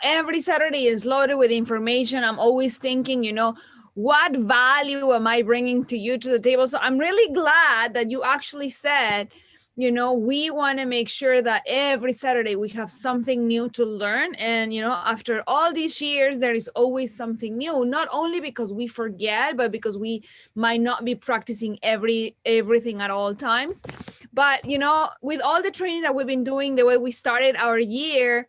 every Saturday is loaded with information. I'm always thinking, what value am I bringing to you to the table? So I'm really glad that you actually said, we want to make sure that every Saturday we have something new to learn. And, after all these years, there is always something new, not only because we forget, but because we might not be practicing everything at all times. But, with all the training that we've been doing, the way we started our year,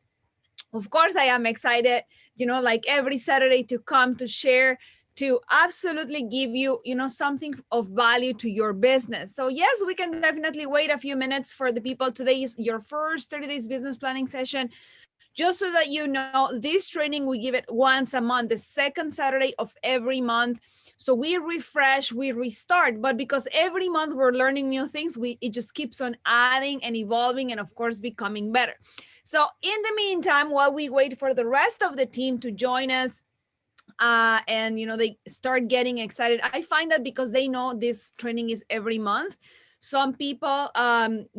of course, I am excited, like every Saturday to come to share, to absolutely give you, something of value to your business. So yes, we can definitely wait a few minutes for the people. Today is your first 30 days business planning session. Just so that you know, this training, we give it once a month, the second Saturday of every month. So we refresh, we restart, but because every month we're learning new things, it just keeps on adding and evolving and of course becoming better. So in the meantime, while we wait for the rest of the team to join us, and they start getting excited, I find that because they know this training is every month, some people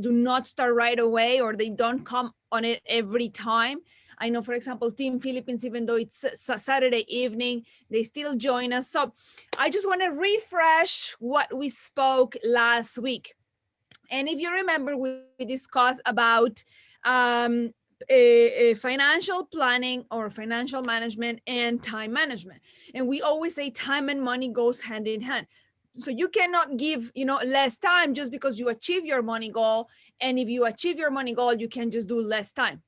do not start right away, or they don't come on it every time. I know, for example, Team Philippines, even though it's Saturday evening, they still join us. So I just want to refresh what we spoke last week. And if you remember, we discussed about a financial planning or financial management and time management. And we always say time and money goes hand in hand. So you cannot give, less time just because you achieve your money goal. And if you achieve your money goal, you can just do less time,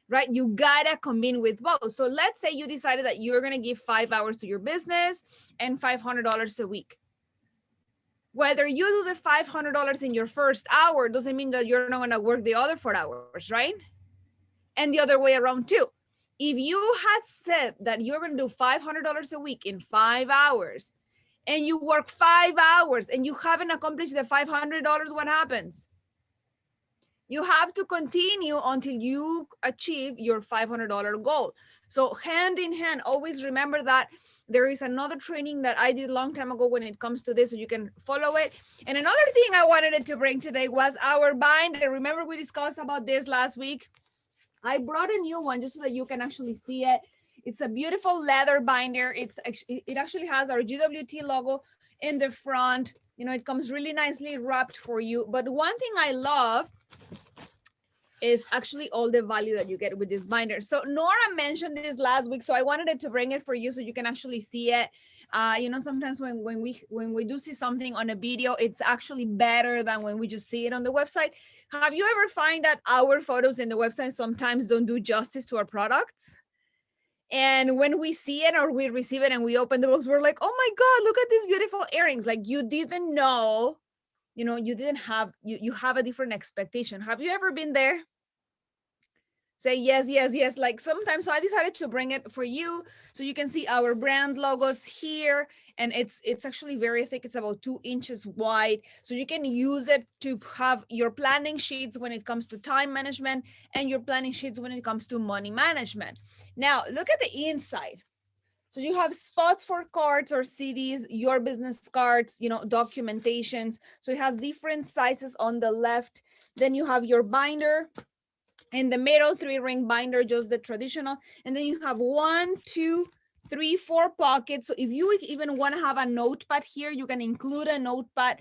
right? You gotta combine with both. So let's say you decided that you're gonna give 5 hours to your business and $500 a week. Whether you do the $500 in your first hour doesn't mean that you're not going to work the other 4 hours, right? And the other way around too. If you had said that you're going to do $500 a week in 5 hours and you work 5 hours and you haven't accomplished the $500, what happens? You have to continue until you achieve your $500 goal. So hand in hand, always remember that there is another training that I did a long time ago when it comes to this, so you can follow it. And another thing I wanted to bring today was our binder. Remember we discussed about this last week? I brought a new one just so that you can actually see it. It's a beautiful leather binder. It actually has our GWT logo in the front. It comes really nicely wrapped for you. But one thing I love is actually all the value that you get with this binder. So Nora mentioned this last week, so I wanted to bring it for you so you can actually see it. Sometimes when we do see something on a video, it's actually better than when we just see it on the website. Have you ever find that our photos in the website sometimes don't do justice to our products? And when we see it or we receive it and we open the box, we're like, oh my God, look at these beautiful earrings. Like you didn't know, you didn't have, you have a different expectation. Have you ever been there? Say yes, yes, yes. Like sometimes, so I decided to bring it for you so you can see our brand logos here. And it's actually very thick. It's about 2 inches wide. So you can use it to have your planning sheets when it comes to time management and your planning sheets when it comes to money management. Now, look at the inside. So you have spots for cards or CDs, your business cards, documentations. So it has different sizes on the left. Then you have your binder. In the middle, 3-ring binder, just the traditional. And then you have 1, 2, 3, 4 pockets. So if you even want to have a notepad here, you can include a notepad,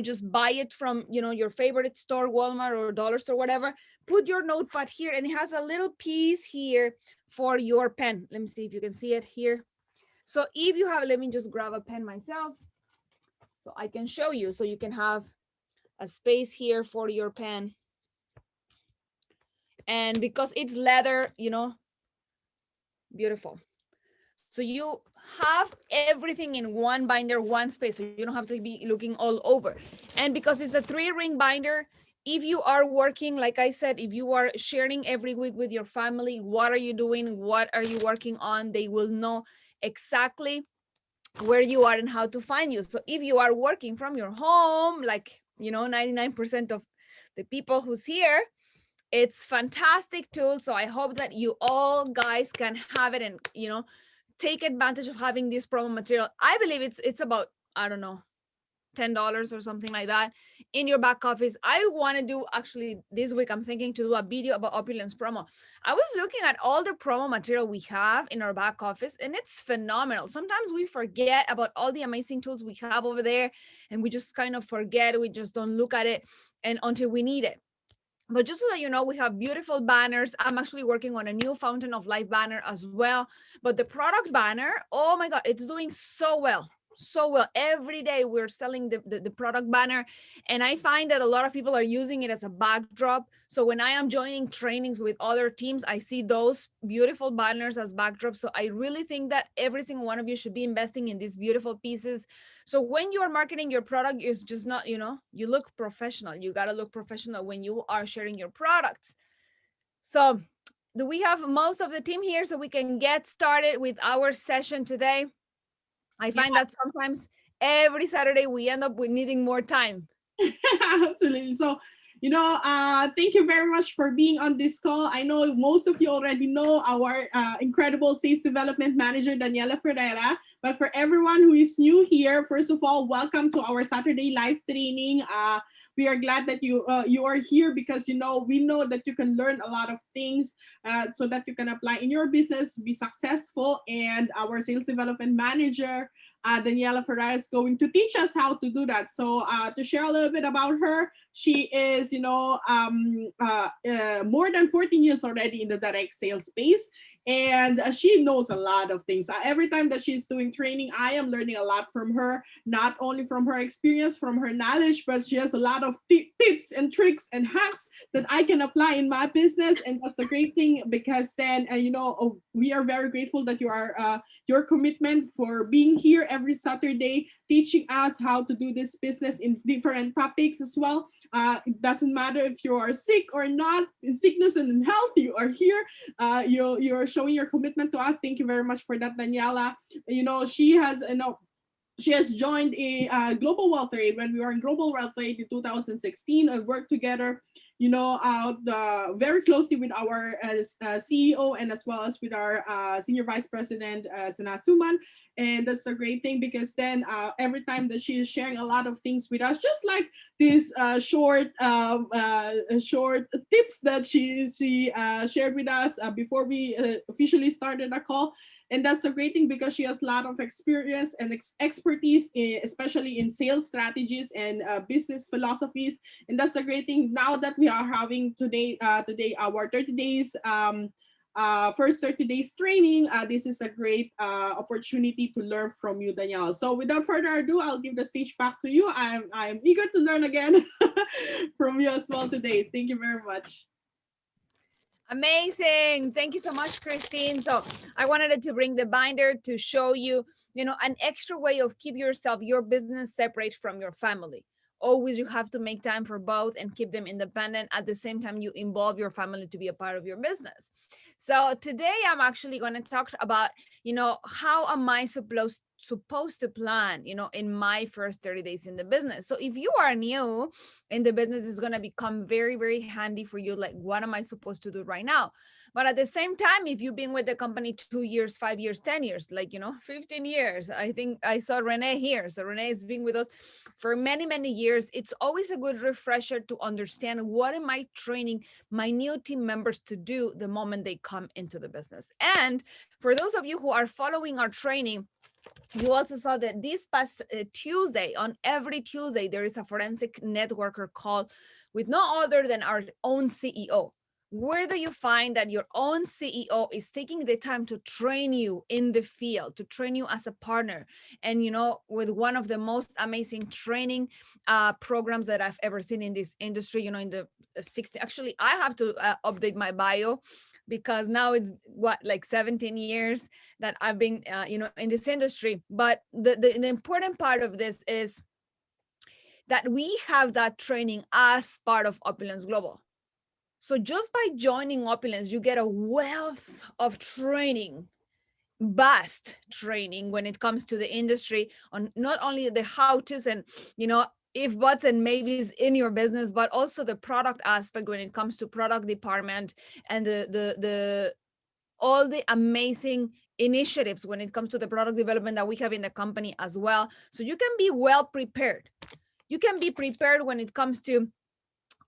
just buy it from, your favorite store, Walmart or dollar store, whatever. Put your notepad here, and it has a little piece here for your pen. Let me see if you can see it here. So if you have, let me just grab a pen myself so I can show you. So you can have a space here for your pen. And because it's leather, beautiful. So you have everything in one binder, one space, so you don't have to be looking all over. And because it's a 3-ring binder, if you are working, like I said, if you are sharing every week with your family, what are you doing? What are you working on? They will know exactly where you are and how to find you. So if you are working from your home, like, 99% of the people who's here, it's fantastic tool. So I hope that you all guys can have it and, take advantage of having this promo material. I believe it's about, I don't know, $10 or something like that in your back office. I want to do, actually this week I'm thinking to do a video about Opulence promo. I was looking at all the promo material we have in our back office, and it's phenomenal. Sometimes we forget about all the amazing tools we have over there, and we just kind of forget, we just don't look at it and until we need it. But just so that you know, we have beautiful banners. I'm actually working on a new Fountain of Life banner as well. But the product banner, oh my God, it's doing so well. So well. Every day we're selling the product banner. And I find that a lot of people are using it as a backdrop. So when I am joining trainings with other teams, I see those beautiful banners as backdrops. So I really think that every single one of you should be investing in these beautiful pieces. So when you are marketing your product, it's just not, you look professional. You got to look professional when you are sharing your products. So do we have most of the team here so we can get started with our session today? I find that sometimes every Saturday we end up with needing more time. Absolutely. So, thank you very much for being on this call. I know most of you already know our incredible sales development manager, Daniela Ferreira. But for everyone who is new here, first of all, welcome to our Saturday live training. We are glad that you are here because we know that you can learn a lot of things so that you can apply in your business to be successful. And our sales development manager, Daniela Ferreira, is going to teach us how to do that. So to share a little bit about her, she is more than 14 years already in the direct sales space. And she knows a lot of things. Every time that she's doing training, I am learning a lot from her, not only from her experience, from her knowledge, but she has a lot of tips and tricks and hacks that I can apply in my business. And that's a great thing because then, we are very grateful that you are your commitment for being here every Saturday, teaching us how to do this business in different topics as well. It doesn't matter if you are sick or not, in sickness and in health, you are here. You're showing your commitment to us. Thank you very much for that, Daniela. She has joined a global wealth trade when we were in global wealth trade in 2016 and worked together, very closely with our CEO and as well as with our senior vice president, Sana Suman. And that's a great thing because then every time that she is sharing a lot of things with us, just like these short tips that she shared with us before we officially started the call. And that's a great thing because she has a lot of experience and expertise, especially in sales strategies and business philosophies. And that's a great thing now that we are having today our 30 days first 30 days training. This is a great opportunity to learn from you, Danielle. So without further ado, I'll give the stage back to you. I'm eager to learn again from you as well today. Thank you very much. Amazing. Thank you so much, Christine. So I wanted to bring the binder to show you, an extra way of keep your business separate from your family. Always you have to make time for both and keep them independent. At the same time, you involve your family to be a part of your business. So today I'm actually going to talk about, how am I supposed to plan, in my first 30 days in the business. So if you are new in the business, it's going to become very, very handy for you. Like, what am I supposed to do right now? But at the same time, if you've been with the company 2 years, 5 years, 10 years, 15 years, I think I saw Renee here. So Renee has been with us for many, many years. It's always a good refresher to understand what am I training my new team members to do the moment they come into the business. And for those of you who are following our training, you also saw that this past Tuesday, on every Tuesday, there is a forensic networker call with no other than our own CEO. Where do you find that your own CEO is taking the time to train you in the field, to train you as a partner? And, with one of the most amazing training programs that I've ever seen in this industry, in the 60, actually, I have to update my bio because now it's 17 years that I've been, in this industry. But the important part of this is that we have that training as part of Opulence Global. So just by joining Opulence, you get a wealth of training, vast training when it comes to the industry on not only the how-tos and, if buts and maybes in your business, but also the product aspect when it comes to product department and the all the amazing initiatives when it comes to the product development that we have in the company as well. So you can be well prepared. You can be prepared when it comes to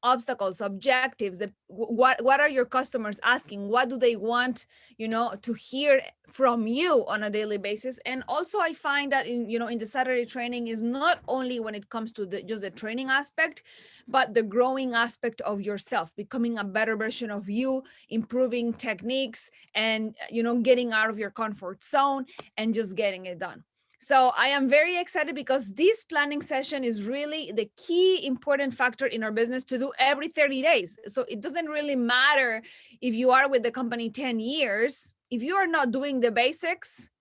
obstacles, objectives, what are your customers asking, what do they want, to hear from you on a daily basis. And also I find that in the Saturday training is not only when it comes to just the training aspect, but the growing aspect of yourself, becoming a better version of you, improving techniques, and getting out of your comfort zone and just getting it done. So I am very excited because this planning session is really the key important factor in our business to do every 30 days. So it doesn't really matter if you are with the company 10 years. If you are not doing the basics,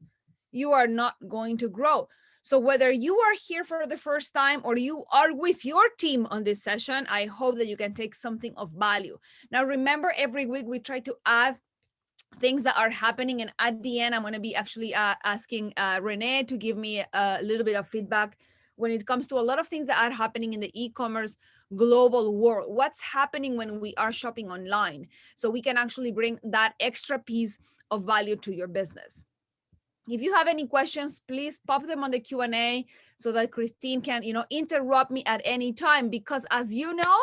you are not going to grow. So whether you are here for the first time or you are with your team on this session, I hope that you can take something of value. Now, remember, every week we try to add things that are happening, and at the end I'm going to be actually asking Renee to give me a little bit of feedback when it comes to a lot of things that are happening in the e-commerce global world. What's happening when we are shopping online, so we can actually bring that extra piece of value to your business. If you have any questions, please pop them on the Q&A so that Christine can interrupt me at any time, because as you know,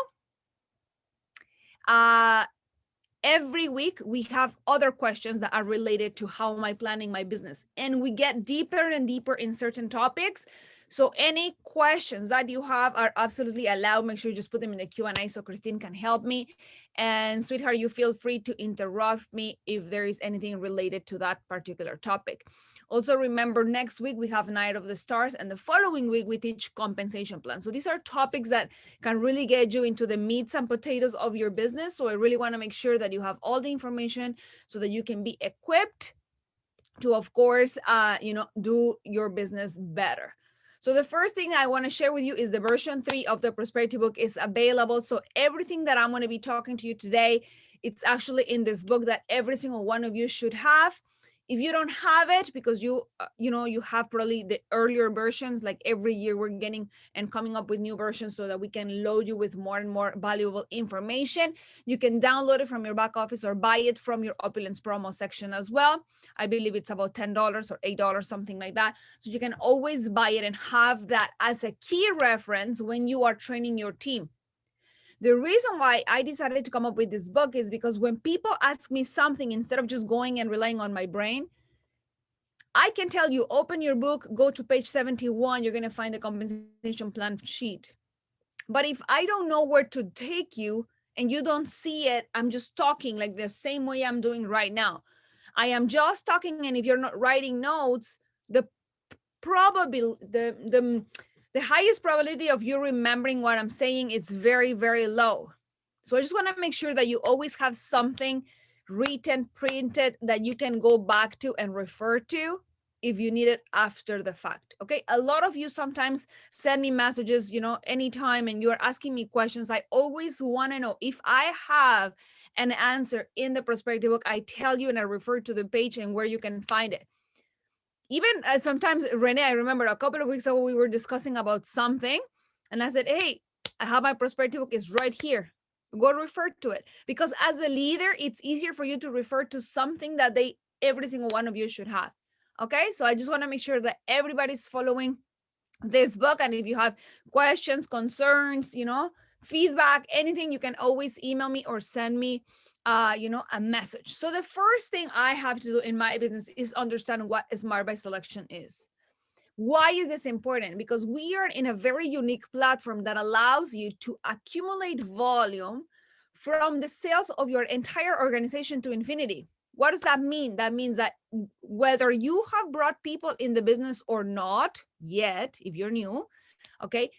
every week we have other questions that are related to how am I planning my business, and we get deeper and deeper in certain topics. So any questions that you have are absolutely allowed. Make sure you just put them in the Q&A so Christine can help me. And sweetheart, you feel free to interrupt me if there is anything related to that particular topic. Also, remember, next week we have Night of the Stars, and the following week we teach compensation plan. So these are topics that can really get you into the meats and potatoes of your business. So I really want to make sure that you have all the information so that you can be equipped to, of course, do your business better. So the first thing I want to share with you is the version 3 of the Prosperity Book is available. So everything that I'm going to be talking to you today, it's actually in this book that every single one of you should have. If you don't have it, because you have probably the earlier versions, like every year we're getting and coming up with new versions so that we can load you with more and more valuable information. You can download it from your back office or buy it from your Opulence promo section as well. I believe it's about $10 or $8, something like that. So you can always buy it and have that as a key reference when you are training your team. The reason why I decided to come up with this book is because when people ask me something, instead of just going and relying on my brain, I can tell you, open your book, go to page 71, you're going to find the compensation plan sheet. But if I don't know where to take you and you don't see it, I'm just talking like the same way I'm doing right now. I am just talking, and if you're not writing notes, the highest probability of you remembering what I'm saying is very, very low. So I just want to make sure that you always have something written, printed, that you can go back to and refer to if you need it after the fact. Okay. A lot of you sometimes send me messages, anytime, and you're asking me questions. I always want to know if I have an answer in the Prosperity Book. I tell you and I refer to the page and where you can find it. Even sometimes, Renee, I remember a couple of weeks ago, we were discussing about something, and I said, hey, I have my Prosperity Book, is right here. Go refer to it. Because as a leader, it's easier for you to refer to something that every single one of you should have. Okay, so I just want to make sure that everybody's following this book. And if you have questions, concerns, feedback, anything, you can always email me or send me a message. So the first thing I have to do in my business is understand what Smart by Selection is. Why is this important? Because we are in a very unique platform that allows you to accumulate volume from the sales of your entire organization to infinity. What does that mean? That means that whether you have brought people in the business or not yet, if you're new, okay,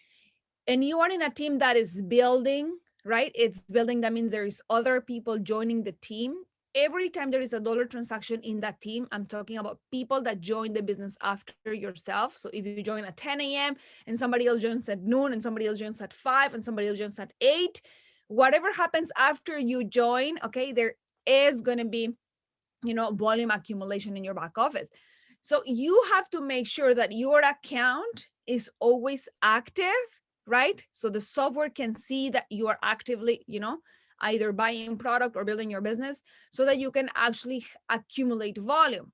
and you are in a team that is building, right? It's building. That means there is other people joining the team. Every time there is a dollar transaction in that team, I'm talking about people that join the business after yourself. So if you join at 10 a.m. and somebody else joins at noon and somebody else joins at 5 and somebody else joins at 8, whatever happens after you join, okay, there is going to be, volume accumulation in your back office. So you have to make sure that your account is always active, right? So the software can see that you are actively, either buying product or building your business, so that you can actually accumulate volume.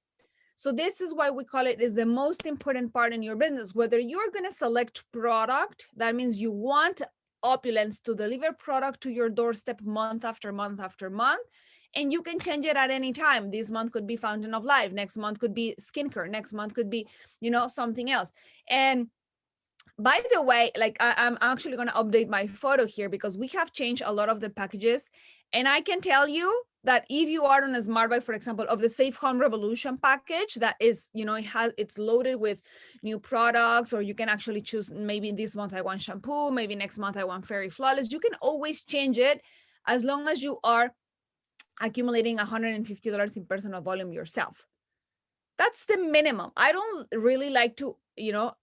So this is why we call it is the most important part in your business. Whether you're going to select product, that means you want Opulence to deliver product to your doorstep month after month after month, and you can change it at any time. This month could be Fountain of Life, next month could be skincare, next month could be, something else. And by the way, like I'm actually going to update my photo here because we have changed a lot of the packages. And I can tell you that if you are on a smart buy, for example, of the Safe Home Revolution package, that is, it's loaded with new products, or you can actually choose, maybe this month I want shampoo, maybe next month I want Fairy Flawless. You can always change it as long as you are accumulating $150 in personal volume yourself. That's the minimum. I don't really like to,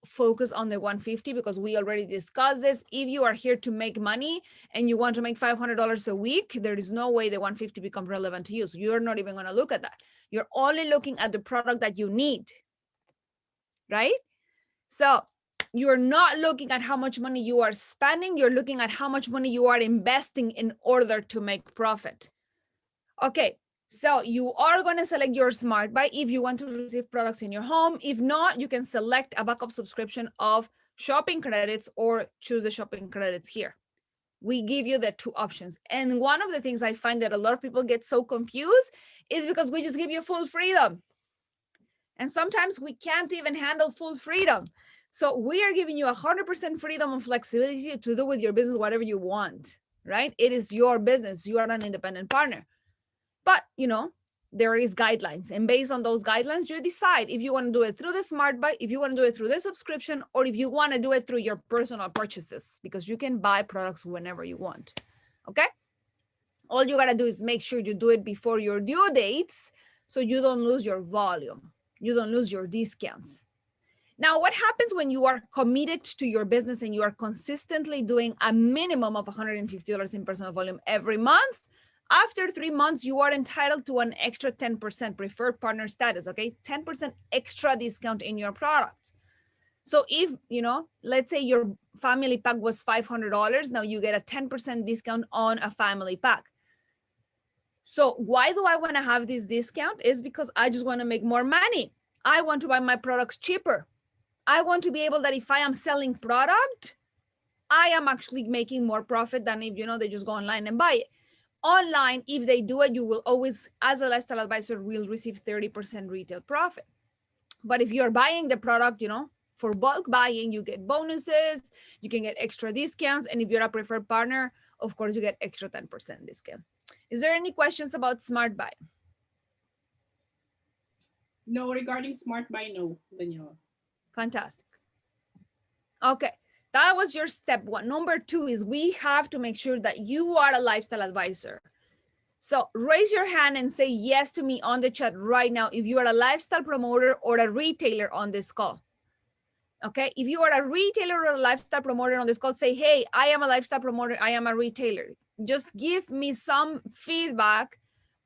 focus on the 150 because we already discussed this. If you are here to make money and you want to make $500 a week, there is no way the 150 becomes relevant to you. So you're not even going to look at that. You're only looking at the product that you need, right? So you're not looking at how much money you are spending. You're looking at how much money you are investing in order to make profit. Okay. So you are going to select your smart buy if you want to receive products in your home. If not, you can select a backup subscription of shopping credits or choose the shopping credits here. We give you the two options. And one of the things I find that a lot of people get so confused is because we just give you full freedom. And sometimes we can't even handle full freedom. So we are giving you 100% freedom and flexibility to do with your business whatever you want, right? It is your business. You are an independent partner. But, there is guidelines. And based on those guidelines, you decide if you want to do it through the smart buy, if you want to do it through the subscription, or if you want to do it through your personal purchases, because you can buy products whenever you want. Okay. All you got to do is make sure you do it before your due dates so you don't lose your volume. You don't lose your discounts. Now, what happens when you are committed to your business and you are consistently doing a minimum of $150 in personal volume every month? After 3 months, you are entitled to an extra 10% preferred partner status, okay? 10% extra discount in your product. So if, let's say your family pack was $500, now you get a 10% discount on a family pack. So why do I want to have this discount? Is because I just want to make more money. I want to buy my products cheaper. I want to be able that if I am selling product, I am actually making more profit than if, they just go online and buy it. Online, if they do it, you will always, as a lifestyle advisor, will receive 30% retail profit. But if you're buying the product, for bulk buying, you get bonuses, you can get extra discounts. And if you're a preferred partner, of course, you get extra 10% discount. Is there any questions about Smart Buy? No, regarding smart buy, no, Daniela. Fantastic. Okay. That was your step one. Number two is we have to make sure that you are a lifestyle advisor. So raise your hand and say yes to me on the chat right now if you are a lifestyle promoter or a retailer on this call. Okay, if you are a retailer or a lifestyle promoter on this call, say, hey, I am a lifestyle promoter, I am a retailer. Just give me some feedback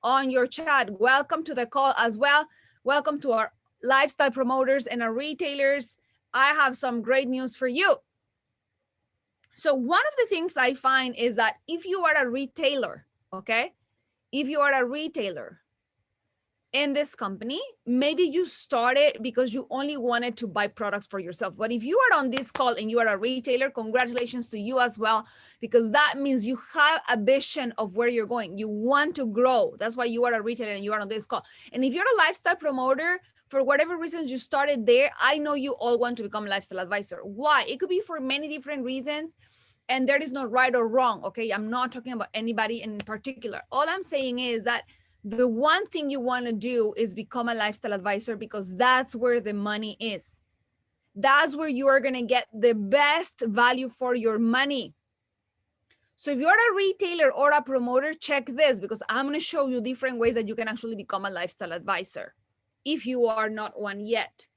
on your chat. Welcome to the call as well. Welcome to our lifestyle promoters and our retailers. I have some great news for you. So one of the things I find is that if you are a retailer, okay, if you are a retailer in this company, maybe you started because you only wanted to buy products for yourself. But if you are on this call and you are a retailer, congratulations to you as well, because that means you have a vision of where you're going. You want to grow. That's why you are a retailer and you are on this call. And if you're a lifestyle promoter, for whatever reasons you started there, I know you all want to become a lifestyle advisor. Why? It could be for many different reasons. And there is no right or wrong, okay? I'm not talking about anybody in particular. All I'm saying is that the one thing you want to do is become a lifestyle advisor because that's where the money is. That's where you are going to get the best value for your money. So if you're a retailer or a promoter, check this because I'm going to show you different ways that you can actually become a lifestyle advisor if you are not one yet.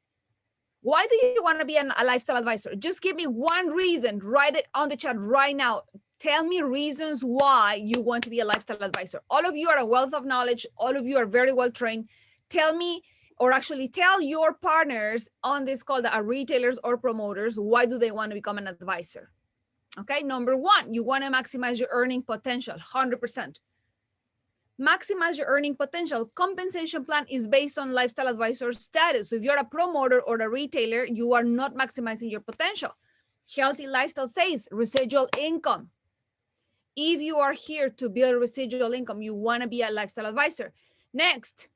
Why do you want to be a lifestyle advisor? Just give me one reason. Write it on the chat right now. Tell me reasons why you want to be a lifestyle advisor. All of you are a wealth of knowledge. All of you are very well trained. Tell me, or actually tell your partners on this call that are retailers or promoters, why do they want to become an advisor? Okay, number one, you want to maximize your earning potential, 100%. Maximize your earning potential. Compensation plan is based on lifestyle advisor status. So if you're a promoter or a retailer, you are not maximizing your potential. Healthy lifestyle says residual income. If you are here to build residual income, you want to be a lifestyle advisor. Next,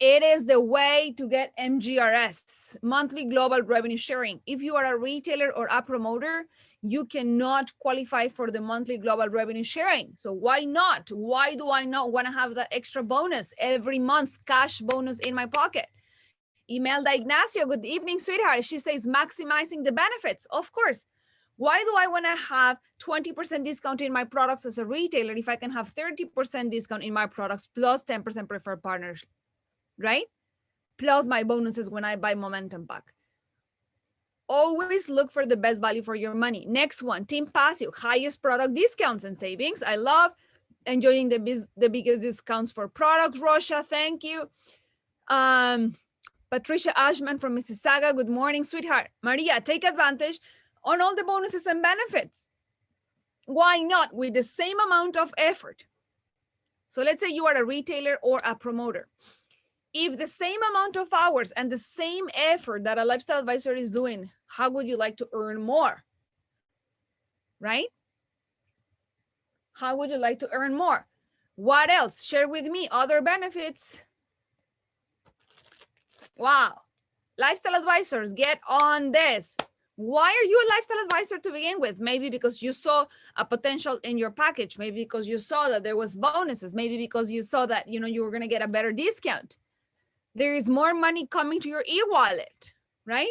it is the way to get MGRS, monthly global revenue sharing. If you are a retailer or a promoter, you cannot qualify for the monthly global revenue sharing. So why not? Why do I not want to have that extra bonus every month, cash bonus in my pocket? Imelda Ignacio, good evening, sweetheart. She says maximizing the benefits. Of course. Why do I want to have 20% discount in my products as a retailer if I can have 30% discount in my products plus 10% preferred partners, right? Plus my bonuses when I buy Momentum Pack. Always look for the best value for your money. Next one, Team Passio, highest product discounts and savings. I love enjoying the biggest discounts for products. Russia, thank you. Patricia Ashman from Mississauga, good morning, sweetheart. Maria, take advantage on all the bonuses and benefits. Why not with the same amount of effort? So let's say you are a retailer or a promoter. If the same amount of hours and the same effort that a lifestyle advisor is doing, how would you like to earn more? Right? How would you like to earn more? What else? Share with me other benefits. Wow. Lifestyle advisors, get on this. Why are you a lifestyle advisor to begin with? Maybe because you saw a potential in your package. Maybe because you saw that there was bonuses. Maybe because you saw that, you were going to get a better discount. There is more money coming to your e-wallet, right?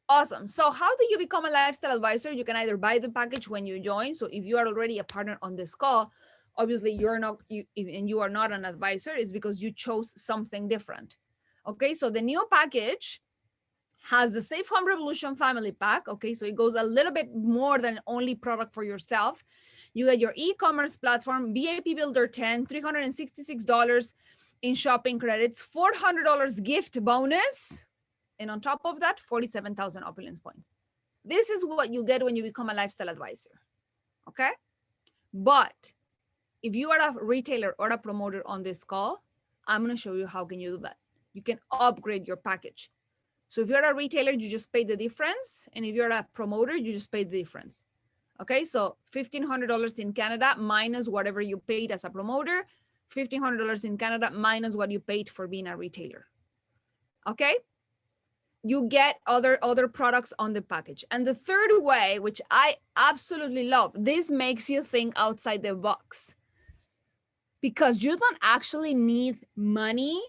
Awesome. So how do you become a lifestyle advisor? You can either buy the package when you join. So if you are already a partner on this call, obviously you are not an advisor, is because you chose something different. Okay, so the new package has the Safe Home Revolution family pack. Okay, so it goes a little bit more than only product for yourself. You get your e-commerce platform, VIP Builder 10, $366 in shopping credits, $400 gift bonus. And on top of that, 47,000 Opulence points. This is what you get when you become a lifestyle advisor. Okay. But if you are a retailer or a promoter on this call, I'm going to show you how can you do that. You can upgrade your package. So if you're a retailer, you just pay the difference. And if you're a promoter, you just pay the difference. Okay, so $1,500 in Canada minus whatever you paid as a promoter, $1,500 in Canada minus what you paid for being a retailer. Okay, you get other products on the package. And the third way, which I absolutely love, this makes you think outside the box, because you don't actually need money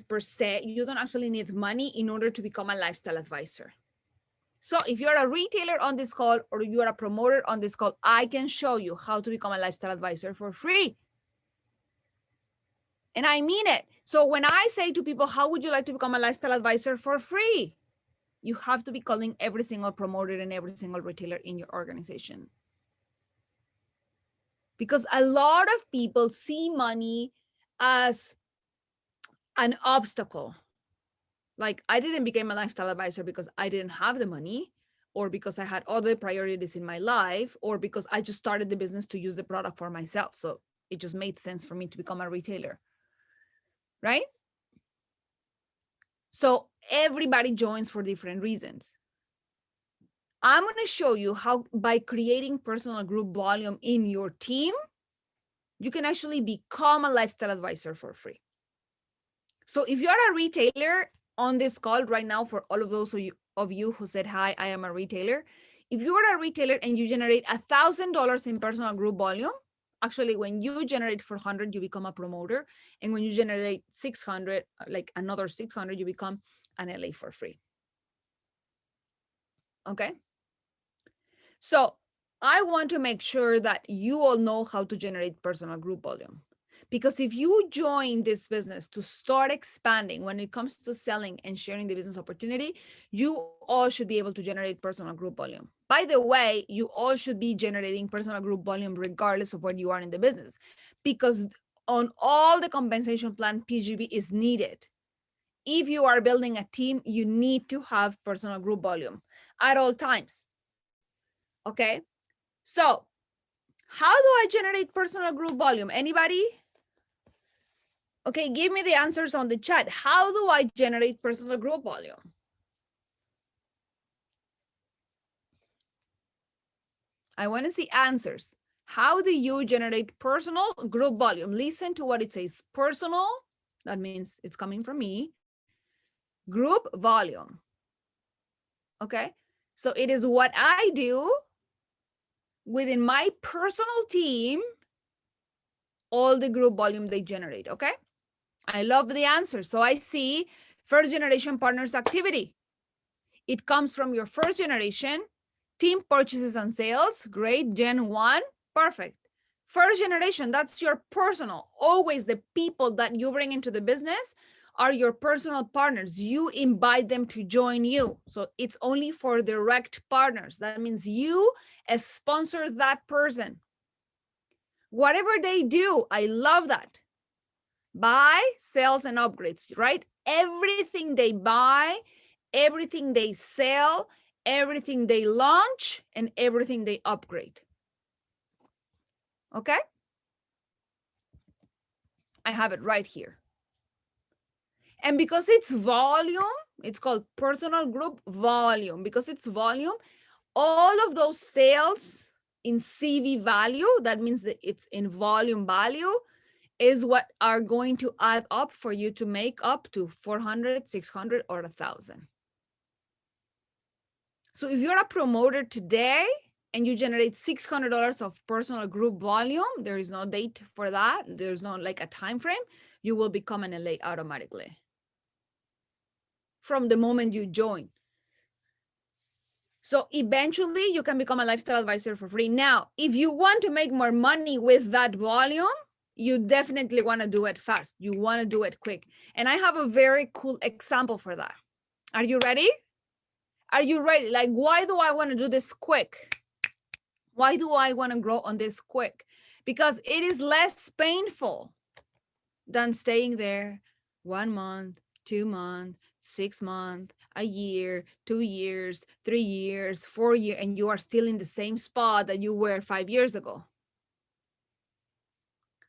per se. You don't actually need money in order to become a lifestyle advisor. So if you're a retailer on this call or you're a promoter on this call, I can show you how to become a lifestyle advisor for free. And I mean it. So when I say to people, how would you like to become a lifestyle advisor for free? You have to be calling every single promoter and every single retailer in your organization. Because a lot of people see money as an obstacle. Like, I didn't become a lifestyle advisor because I didn't have the money, or because I had other priorities in my life, or because I just started the business to use the product for myself. So it just made sense for me to become a retailer, right? So everybody joins for different reasons. I'm going to show you how, by creating personal group volume in your team, you can actually become a lifestyle advisor for free. So if you're a retailer on this call right now, for all of those of you who said, hi, I am a retailer. If you are a retailer and you generate $1,000 in personal group volume, actually, when you generate 400, you become a promoter. And when you generate 600, like another 600, you become an LA for free. Okay. So I want to make sure that you all know how to generate personal group volume. Because if you join this business to start expanding when it comes to selling and sharing the business opportunity, you all should be able to generate personal group volume. By the way, you all should be generating personal group volume regardless of where you are in the business, because on all the compensation plan, PGB is needed. If you are building a team, you need to have personal group volume at all times. Okay, so how do I generate personal group volume? Anybody? Okay, give me the answers on the chat. How do I generate personal group volume? I want to see answers. How do you generate personal group volume? Listen to what it says. Personal, that means it's coming from me. Group volume. Okay, so it is what I do within my personal team, all the group volume they generate. Okay, I love the answer. So I see first generation partners activity. It comes from your first generation team purchases and sales. Great. Gen 1, perfect. First generation, that's your personal. Always the people that you bring into the business are your personal partners. You invite them to join you. So it's only for direct partners. That means you sponsor that person. Whatever they do, I love that. Buy, sales, and upgrades, right? Everything they buy, everything they sell, everything they launch, and everything they upgrade. Okay? I have it right here. And because it's volume, it's called personal group volume. Because it's volume, all of those sales in CV value, that means that it's in volume value, is what are going to add up for you to make up to 400, 600, or 1,000. So if you're a promoter today and you generate $600 of personal group volume, there is no date for that. There's no like a time frame. You will become an LA automatically from the moment you join. So eventually you can become a lifestyle advisor for free. Now, if you want to make more money with that volume, you definitely want to do it fast. You want to do it quick. And I have a very cool example for that. Are you ready? Are you ready? Like, why do I want to do this quick? Why do I want to grow on this quick? Because it is less painful than staying there 1 month, 2 months, 6 months, a year, 2 years, 3 years, 4 years, and you are still in the same spot that you were 5 years ago.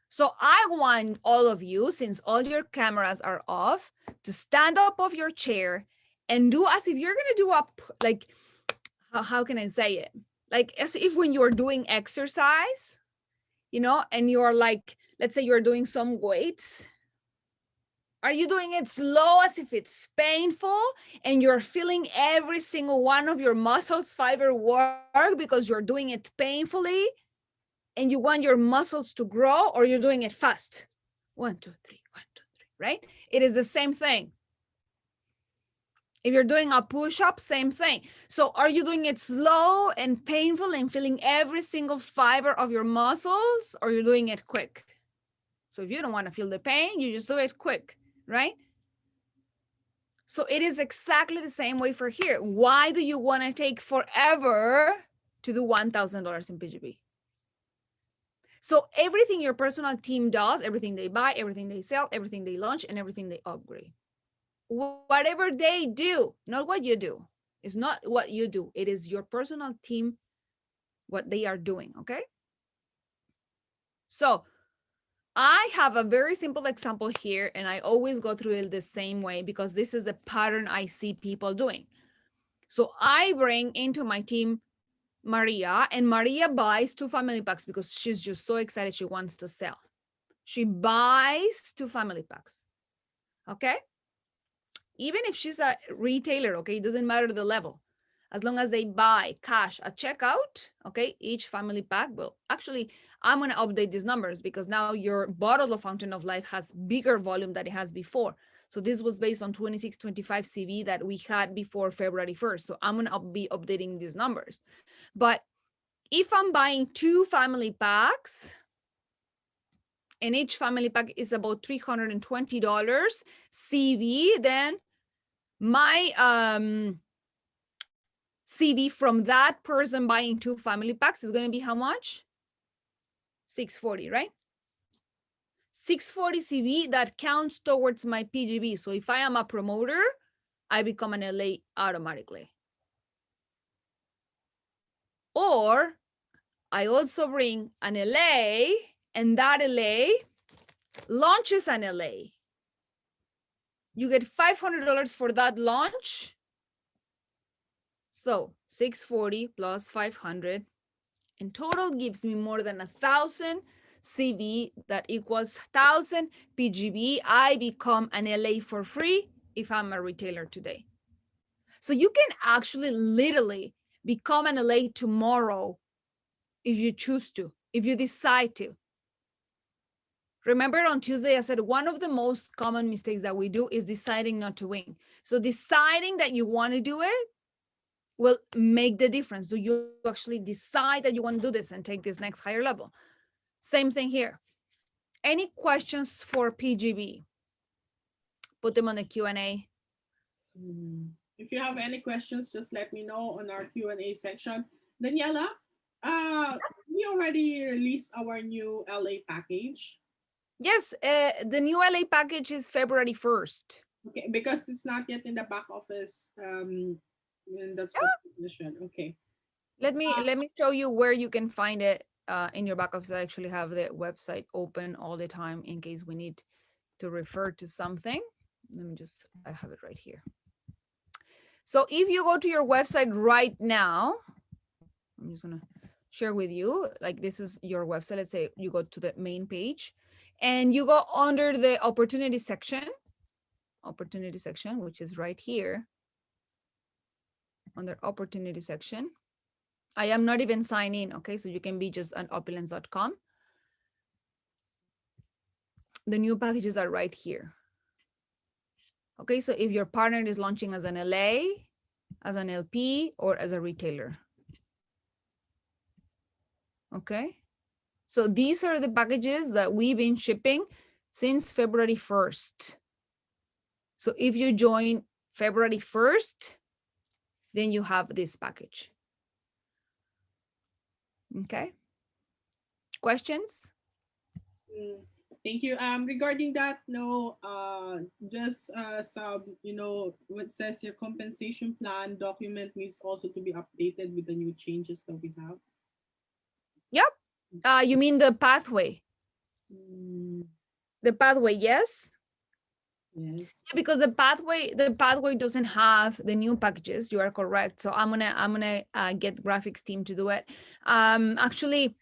So I want all of you, since all your cameras are off, to stand up off your chair and do as if you're going to do a, like, how can I say it? Like as if when you're doing exercise, you know, and you're like, let's say you're doing some weights. Are you doing it slow as if it's painful and you're feeling every single one of your muscles fiber work because you're doing it painfully and you want your muscles to grow, or you're doing it fast? 1, 2, 3, 1, 2, 3, right? It is the same thing. If you're doing a push-up, same thing. So are you doing it slow and painful and feeling every single fiber of your muscles, or you're doing it quick? So if you don't want to feel the pain, you just do it quick, right? So it is exactly the same way for here. Why do you want to take forever to do $1,000 in PGB? So everything your personal team does, everything they buy, everything they sell, everything they launch, and everything they upgrade. Whatever they do, not what you do. It's not what you do. It is your personal team, what they are doing, okay? So I have a very simple example here, and I always go through it the same way because this is the pattern I see people doing. So I bring into my team Maria, and Maria buys 2 family packs because she's just so excited she wants to sell. She buys 2 family packs, okay? Even if she's a retailer, okay, it doesn't matter the level. As long as they buy cash at checkout, okay, each family pack will, actually, I'm gonna update these numbers because now your bottle of Fountain of Life has bigger volume than it has before. So this was based on 2625 CV that we had before February 1st. So I'm gonna be updating these numbers. But if I'm buying 2 family packs, and each family pack is about $320 CV, then my CV from that person buying 2 family packs is going to be how much? 640, right? 640 CV that counts towards my PGB. So if I am a promoter, I become an LA automatically. Or I also bring an LA, and that LA launches an LA. You get $500 for that launch. So 640 plus 500 in total gives me more than 1,000 CV. That equals 1,000 PGB. I become an LA for free if I'm a retailer today. So you can actually literally become an LA tomorrow if you choose to, if you decide to. Remember on Tuesday, I said one of the most common mistakes that we do is deciding not to win. So deciding that you want to do it will make the difference. Do you actually decide that you want to do this and take this next higher level? Same thing here. Any questions for PGB? Put them on the Q&A. If you have any questions, just let me know on our Q&A section. Daniela, we already released our new LA package. Yes, the new LA package is February 1st. Okay, because it's not yet in the back office. And that's what position. Okay. Let me show you where you can find it in your back office. I actually have the website open all the time in case we need to refer to something. Let me just, I have it right here. So if you go to your website right now, I'm just gonna share with you, like this is your website. Let's say you go to the main page and you go under the opportunity section, which is right here under opportunity section. I am not even signed in, okay? So you can be just on opulence.com. The new packages are right here. Okay, so if your partner is launching as an LA, as an LP, or as a retailer. Okay, so these are the packages that we've been shipping since February 1st. So if you join February 1st, then you have this package. Okay, questions? Thank you. Regarding that, no, just some, what says your compensation plan document needs also to be updated with the new changes that we have. Yep. You mean the pathway? The pathway, yes. Yes. Because the pathway doesn't have the new packages. You are correct. So I'm gonna get graphics team to do it. Actually,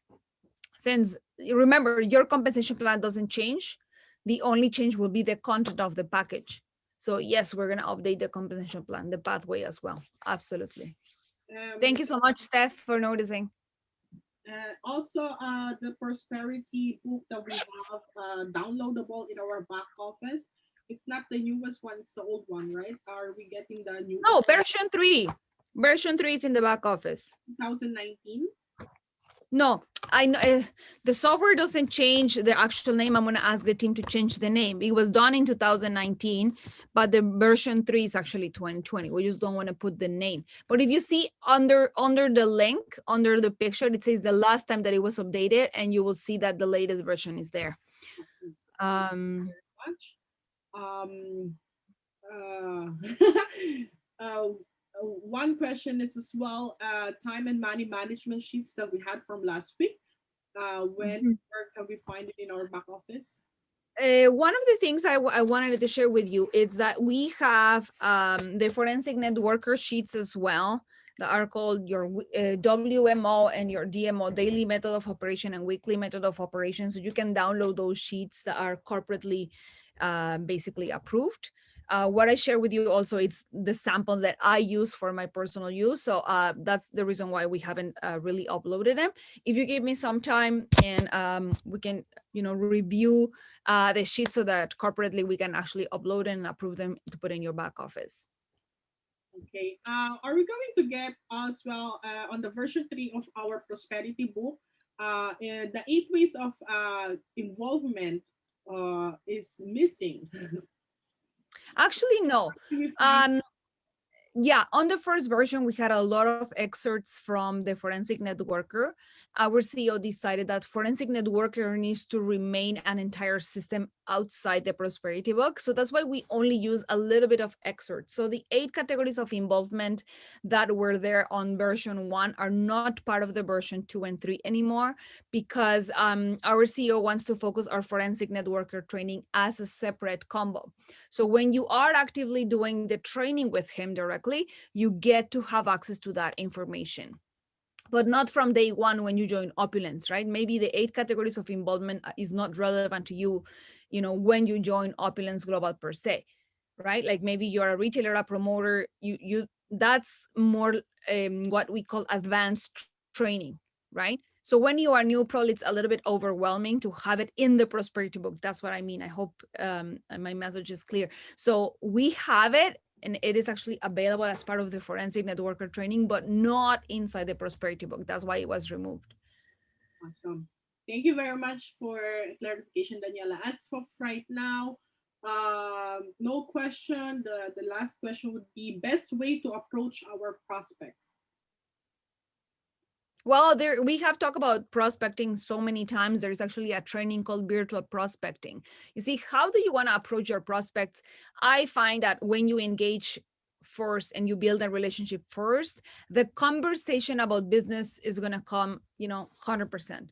since remember your compensation plan doesn't change, the only change will be the content of the package. So yes, we're gonna update the compensation plan, the pathway as well. Absolutely. Thank you so much, Steph, for noticing. Also, the prosperity book that we have downloadable in our back office. It's not the newest one; it's the old one, right? Are we getting the new? No, version 3. Version 3 is in the back office. 2019. No, I know the software doesn't change the actual name. I'm going to ask the team to change the name. It was done in 2019, but the version 3 is actually 2020. We just don't want to put the name. But if you see under the link, under the picture, it says the last time that it was updated, and you will see that the latest version is there. Um, one question is as well time and money management sheets that we had from last week. Where can we find it in our back office? One of the things I wanted to share with you is that we have the forensic networker sheets as well that are called your WMO and your DMO, daily method of operation and weekly method of operation. So you can download those sheets that are corporately basically approved. What I share with you also, it's the samples that I use for my personal use. So that's the reason why we haven't really uploaded them. If you give me some time and we can, review the sheet so that corporately we can actually upload and approve them to put in your back office. Okay. Are we going to get as well on the version 3 of our prosperity book? The 8 ways of involvement is missing. Actually, no. Yeah, on the first version, we had a lot of excerpts from the Forensic Networker. Our CEO decided that Forensic Networker needs to remain an entire system outside the Prosperity Book. So that's why we only use a little bit of excerpts. So the 8 categories of involvement that were there on version 1 are not part of the version 2 and 3 anymore, because our CEO wants to focus our Forensic Networker training as a separate combo. So when you are actively doing the training with him directly, you get to have access to that information, but not from day one when you join Opulence, right? Maybe the 8 categories of involvement is not relevant to you, when you join Opulence Global per se, right? Like maybe you're a retailer, a promoter, you that's more what we call advanced training, right? So when you are new, probably it's a little bit overwhelming to have it in the Prosperity Book. That's what I mean. I hope my message is clear. So we have it, and it is actually available as part of the Forensic Networker training, but not inside the Prosperity Book. That's why it was removed. Awesome. Thank you very much for clarification, Daniela. As for right now, no question. The last question would be best way to approach our prospects. Well, we have talked about prospecting so many times. There's actually a training called virtual prospecting. You see, how do you want to approach your prospects? I find that when you engage first and you build a relationship first, the conversation about business is going to come, 100%.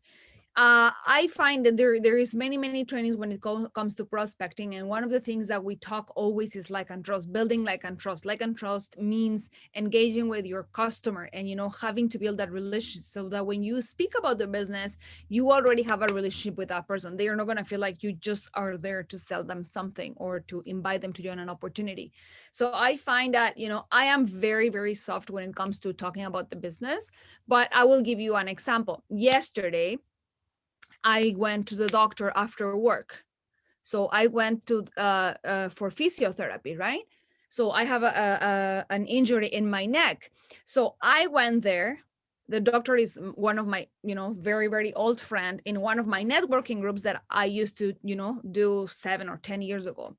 I find that there is many trainings when it comes to prospecting, and one of the things that we talk always is like and trust, building like and trust. Like and trust means engaging with your customer and having to build that relationship so that when you speak about the business, you already have a relationship with that person. They are not going to feel like you just are there to sell them something or to invite them to join an opportunity. So I find that I am very soft when it comes to talking about the business, but I will give you an example. Yesterday I went to the doctor after work. So I went to for physiotherapy, right? So I have an injury in my neck. So I went there. The doctor is one of my, very old friend in one of my networking groups that I used to, do 7 or 10 years ago.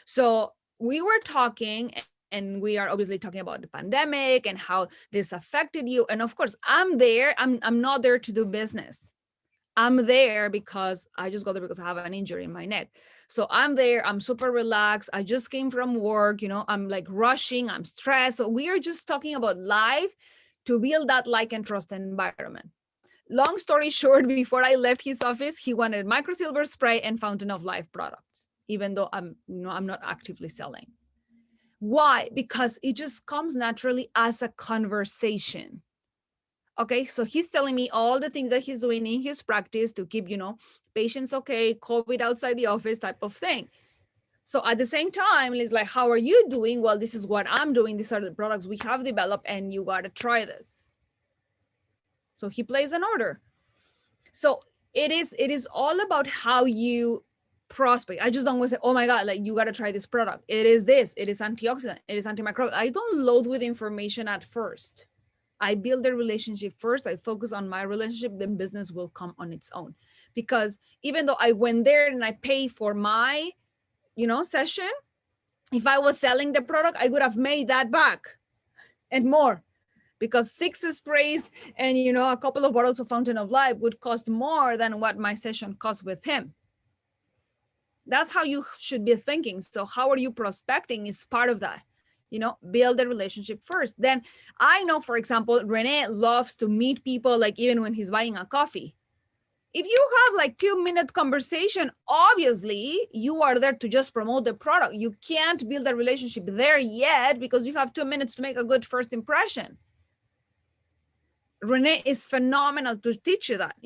So we were talking, and we are obviously talking about the pandemic and how this affected you. And of course, I'm there. I'm not there to do business. I'm there because I just got there because I have an injury in my neck. So I'm there. I'm super relaxed. I just came from work. I'm like rushing. I'm stressed. So we are just talking about life to build that like and trust environment. Long story short, before I left his office, he wanted microsilver spray and Fountain of Life products, even though I'm not actively selling. Why? Because it just comes naturally as a conversation. Okay, so he's telling me all the things that he's doing in his practice to keep, patients okay, COVID outside the office type of thing. So at the same time, it's like, how are you doing? Well, this is what I'm doing. These are the products we have developed, and you got to try this. So he plays an order. So it is all about how you prospect. I just don't want to say, oh my God, like you got to try this product. It is this, it is antioxidant, it is antimicrobial. I don't load with information at first. I build a relationship first. I focus on my relationship, then business will come on its own. Because even though I went there and I pay for my, session, if I was selling the product, I would have made that back and more, because 6 sprays and, a couple of bottles of Fountain of Life would cost more than what my session cost with him. That's how you should be thinking. So how are you prospecting is part of that. Build a relationship first. Then I know, for example, Rene loves to meet people, like even when he's buying a coffee. If you have like 2-minute conversation, obviously you are there to just promote the product. You can't build a relationship there yet because you have 2 minutes to make a good first impression. Rene is phenomenal to teach you that,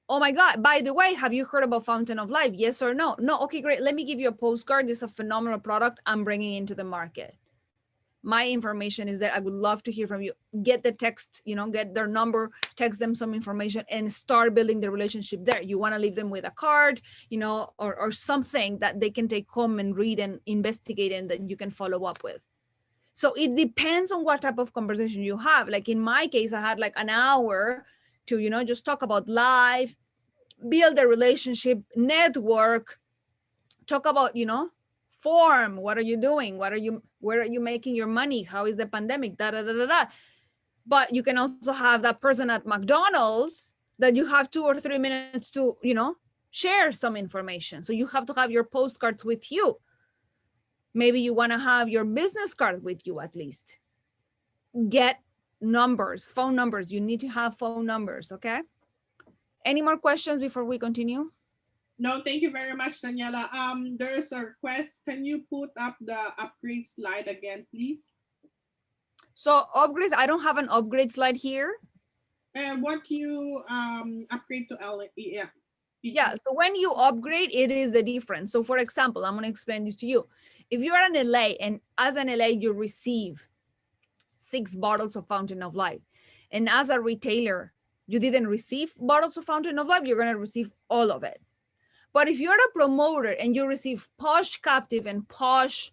oh my God, by the way, have you heard about Fountain of Life? Yes or no? No. Okay, great. Let me give you a postcard. This is a phenomenal product I'm bringing into the market. My information is that I would love to hear from you. Get the text, get their number, text them some information and start building the relationship there. You want to leave them with a card, or something that they can take home and read and investigate and that you can follow up with. So it depends on what type of conversation you have. Like in my case, I had like an hour to, just talk about life, build a relationship, network, talk about, perform? What are you doing? Where are you making your money? How is the pandemic? Da, da, da, da, da. But you can also have that person at McDonald's that you have 2 or 3 minutes to, share some information. So you have to have your postcards with you. Maybe you want to have your business card with you at least. Get numbers, phone numbers. You need to have phone numbers, okay? Any more questions before we continue? No, thank you very much, Daniela. There's a request. Can you put up the upgrade slide again, please? So upgrades, I don't have an upgrade slide here. And what you upgrade to L, yeah. Yeah, so when you upgrade, it is the difference. So for example, I'm gonna explain this to you. If you're an LA and as an LA, you receive 6 bottles of Fountain of Life. And as a retailer, you didn't receive bottles of Fountain of Life, you're gonna receive all of it. But if you're a promoter and you receive Posh Captive and Posh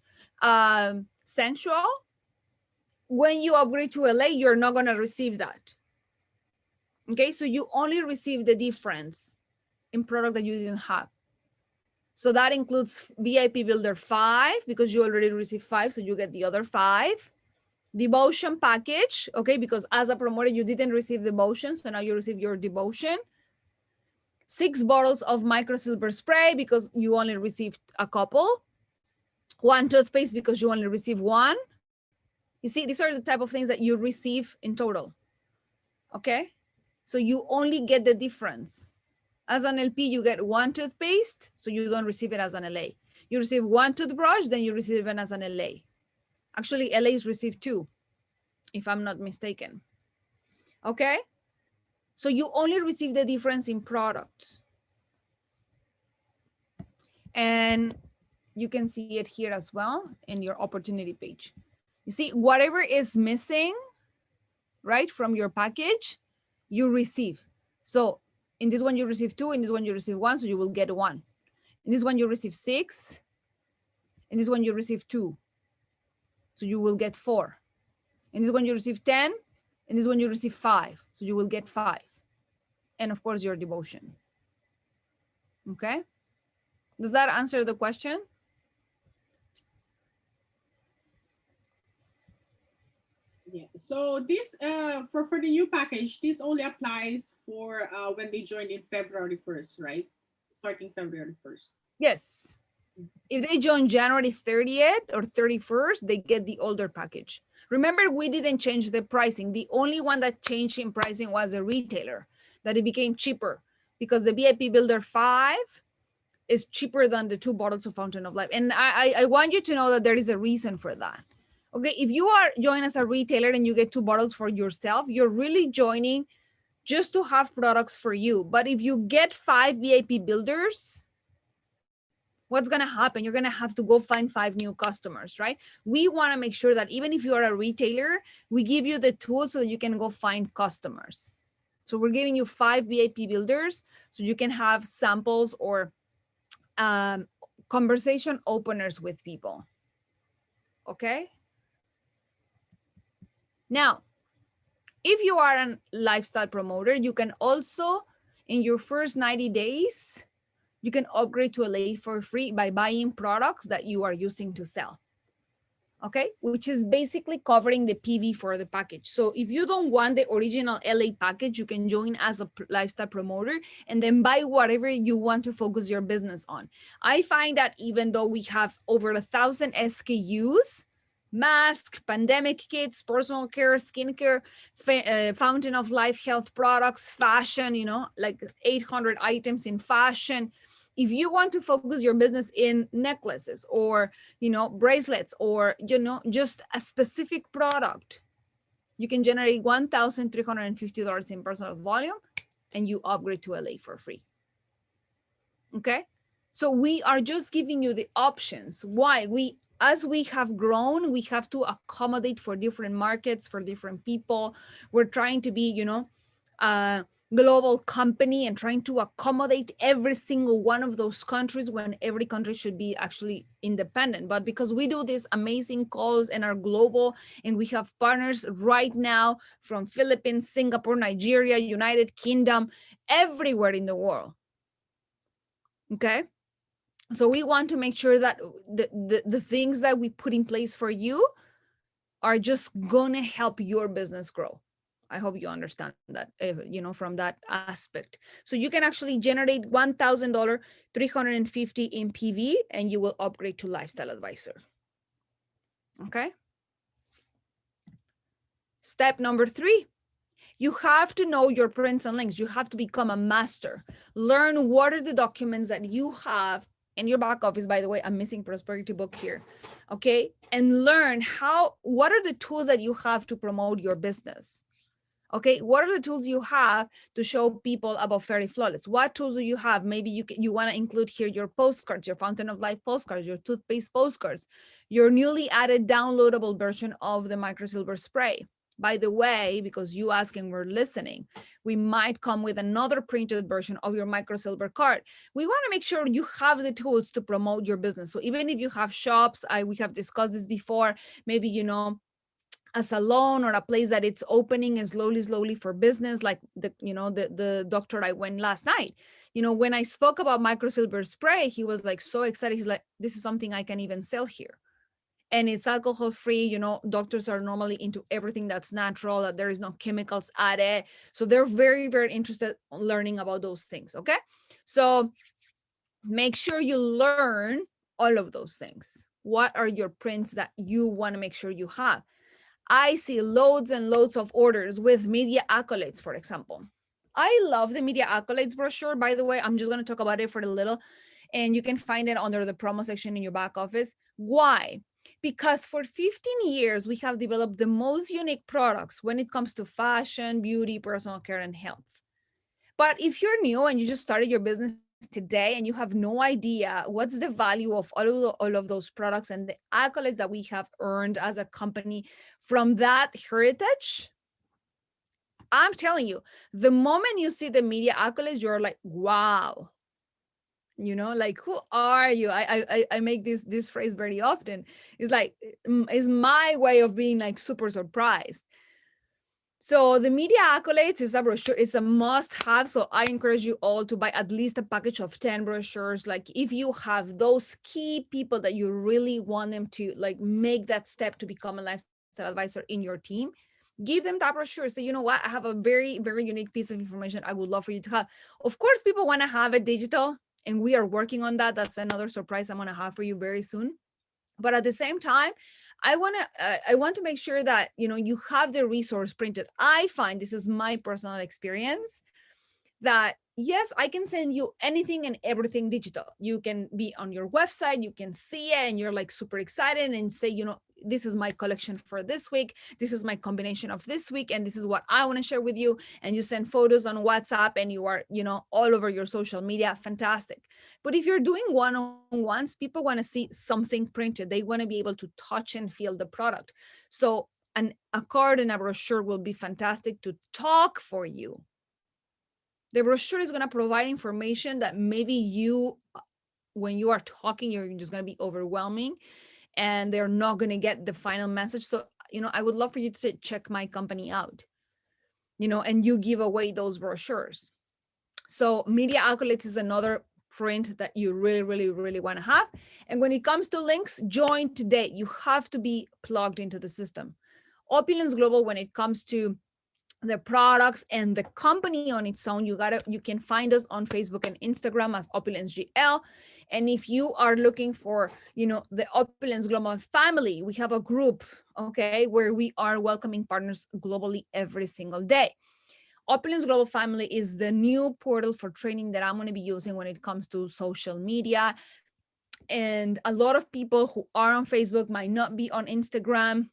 Sensual, when you upgrade to LA, you're not gonna receive that. Okay, so you only receive the difference in product that you didn't have. So that includes VIP Builder 5, because you already received 5, so you get the other 5. Devotion package, okay, because as a promoter, you didn't receive devotion, so now you receive your devotion. 6 bottles of micro silver spray because you only received a couple. 1 toothpaste because you only received 1. You see, these are the type of things that you receive in total, okay? So you only get the difference. As an LP, you get 1 toothpaste, so you don't receive it as an LA. You receive 1 toothbrush, then you receive it as an LA. Actually, LAs receive 2, if I'm not mistaken. Okay? So you only receive the difference in products. And you can see it here as well in your opportunity page. You see, whatever is missing, right, from your package, you receive. So in this one, you receive 2, in this one, you receive 1, so you will get 1. In this one, you receive 6. In this one, you receive 2. So you will get 4. In this one, you receive 10. In this one, you receive 5. So you will get 5. And of course, your devotion. Okay? Does that answer the question? Yeah. So this for the new package, this only applies for when they join in February 1st, right? Starting February 1st. Yes. If they join January 30th or 31st, they get the older package. Remember, we didn't change the pricing. The only one that changed in pricing was the retailer, that it became cheaper because the VIP Builder 5 is cheaper than the 2 bottles of Fountain of Life. And I want you to know that there is a reason for that. Okay, if you are joining as a retailer and you get 2 bottles for yourself, you're really joining just to have products for you. But if you get 5 VIP builders, what's going to happen? You're going to have to go find 5 new customers, right? We want to make sure that even if you are a retailer, we give you the tools so that you can go find customers. So we're giving you 5 VIP builders so you can have samples or conversation openers with people. Okay. Now, if you are a lifestyle promoter, you can also, in your first 90 days, you can upgrade to LA for free by buying products that you are using to sell. Okay, which is basically covering the PV for the package. So if you don't want the original LA package, you can join as a lifestyle promoter and then buy whatever you want to focus your business on. I find that even though we have over 1,000 SKUs, mask, pandemic kits, personal care, skincare, Fountain of Life health products, fashion, like 800 items in fashion. If you want to focus your business in necklaces or, bracelets or, just a specific product, you can generate $1,350 in personal volume and you upgrade to LA for free. Okay. So we are just giving you the options. Why? As we have grown, we have to accommodate for different markets, for different people. We're trying to be, global company and trying to accommodate every single one of those countries when every country should be actually independent. But because we do these amazing calls and are global and we have partners right now from Philippines, Singapore, Nigeria, United Kingdom, everywhere in the world. Okay. So we want to make sure that the things that we put in place for you are just gonna help your business grow. I hope you understand that, from that aspect. So you can actually generate $1,000, 350 in PV, and you will upgrade to lifestyle advisor. Okay. Step number 3, you have to know your prints and links. You have to become a master. Learn what are the documents that you have in your back office. By the way, I'm missing prosperity book here. Okay. And learn what are the tools that you have to promote your business. Okay, what are the tools you have to show people about Fairy Flawless? What tools do you have? Maybe you want to include here your postcards, your Fountain of Life postcards, your toothpaste postcards, your newly added downloadable version of the microsilver spray. By the way, because you asking, we're listening, we might come with another printed version of your microsilver card. We want to make sure you have the tools to promote your business. So even if you have shops, we have discussed this before, maybe, a salon or a place that it's opening and slowly for business, like the doctor I went last night. When I spoke about microsilver spray, he was like so excited. He's like, this is something I can even sell here, and it's alcohol free. Doctors are normally into everything that's natural, that there is no chemicals added, so they're very interested in learning about those things. Okay, so make sure you learn all of those things. What are your prints that you want to make sure you have? I see loads and loads of orders with media accolades, for example. I love the media accolades brochure. By the way, I'm just going to talk about it for a little, and you can find it under the promo section in your back office. Why? Because for 15 years, we have developed the most unique products when it comes to fashion, beauty, personal care, and health. But if you're new and you just started your business today and you have no idea what's the value of all of those products and the accolades that we have earned as a company from that heritage, I'm telling you, the moment you see the media accolades, you're like, wow. Like, who are you? I make this phrase very often. It's like, it's my way of being like super surprised. So the media accolades is a brochure. It's a must-have. So I encourage you all to buy at least a package of 10 brochures. Like, if you have those key people that you really want them to like make that step to become a lifestyle advisor in your team, give them that brochure. Say, you know what? I have a very unique piece of information I would love for you to have. Of course, people want to have it digital, and we are working on that. That's another surprise I'm going to have for you very soon. But at the same time, I want to make sure that you have the resource printed. I find, this is my personal experience, that yes, I can send you anything and everything digital. You can be on your website, you can see it, and you're like super excited and say, this is my collection for this week, this is my combination of this week, and this is what I want to share with you. And you send photos on WhatsApp, and you are all over your social media. Fantastic. But if you're doing one-on-ones, people want to see something printed. They want to be able to touch and feel the product. So a card and a brochure will be fantastic to talk for you. The brochure is going to provide information that maybe when you are talking, you're just going to be overwhelming, and they're not going to get the final message. So, I would love for you to check my company out, and you give away those brochures. So media accolades is another print that you really want to have. And when it comes to links, join today. You have to be plugged into the system. Opulence Global, when it comes to the products and the company on its own, you can find us on Facebook and Instagram as Opulence GL. And if you are looking for the Opulence Global family, we have a group, okay, where we are welcoming partners globally every single day. Opulence Global Family is the new portal for training that I'm going to be using when it comes to social media. And a lot of people who are on Facebook might not be on Instagram.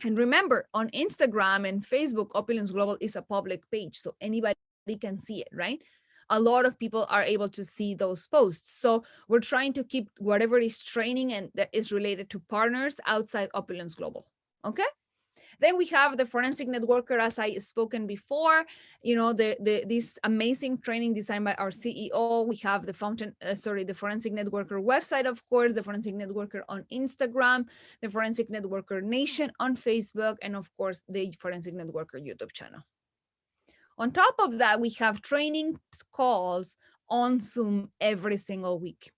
And remember, on Instagram and Facebook, Opulence Global is a public page, so anybody can see it, right? A lot of people are able to see those posts. So we're trying to keep whatever is training and that is related to partners outside Opulence Global, okay? Then we have the Forensic Networker, as I spoken before, this amazing training designed by our CEO. We have the the Forensic Networker website, of course, the Forensic Networker on Instagram, the Forensic Networker Nation on Facebook, and of course, the Forensic Networker YouTube channel. On top of that, we have training calls on Zoom every single week.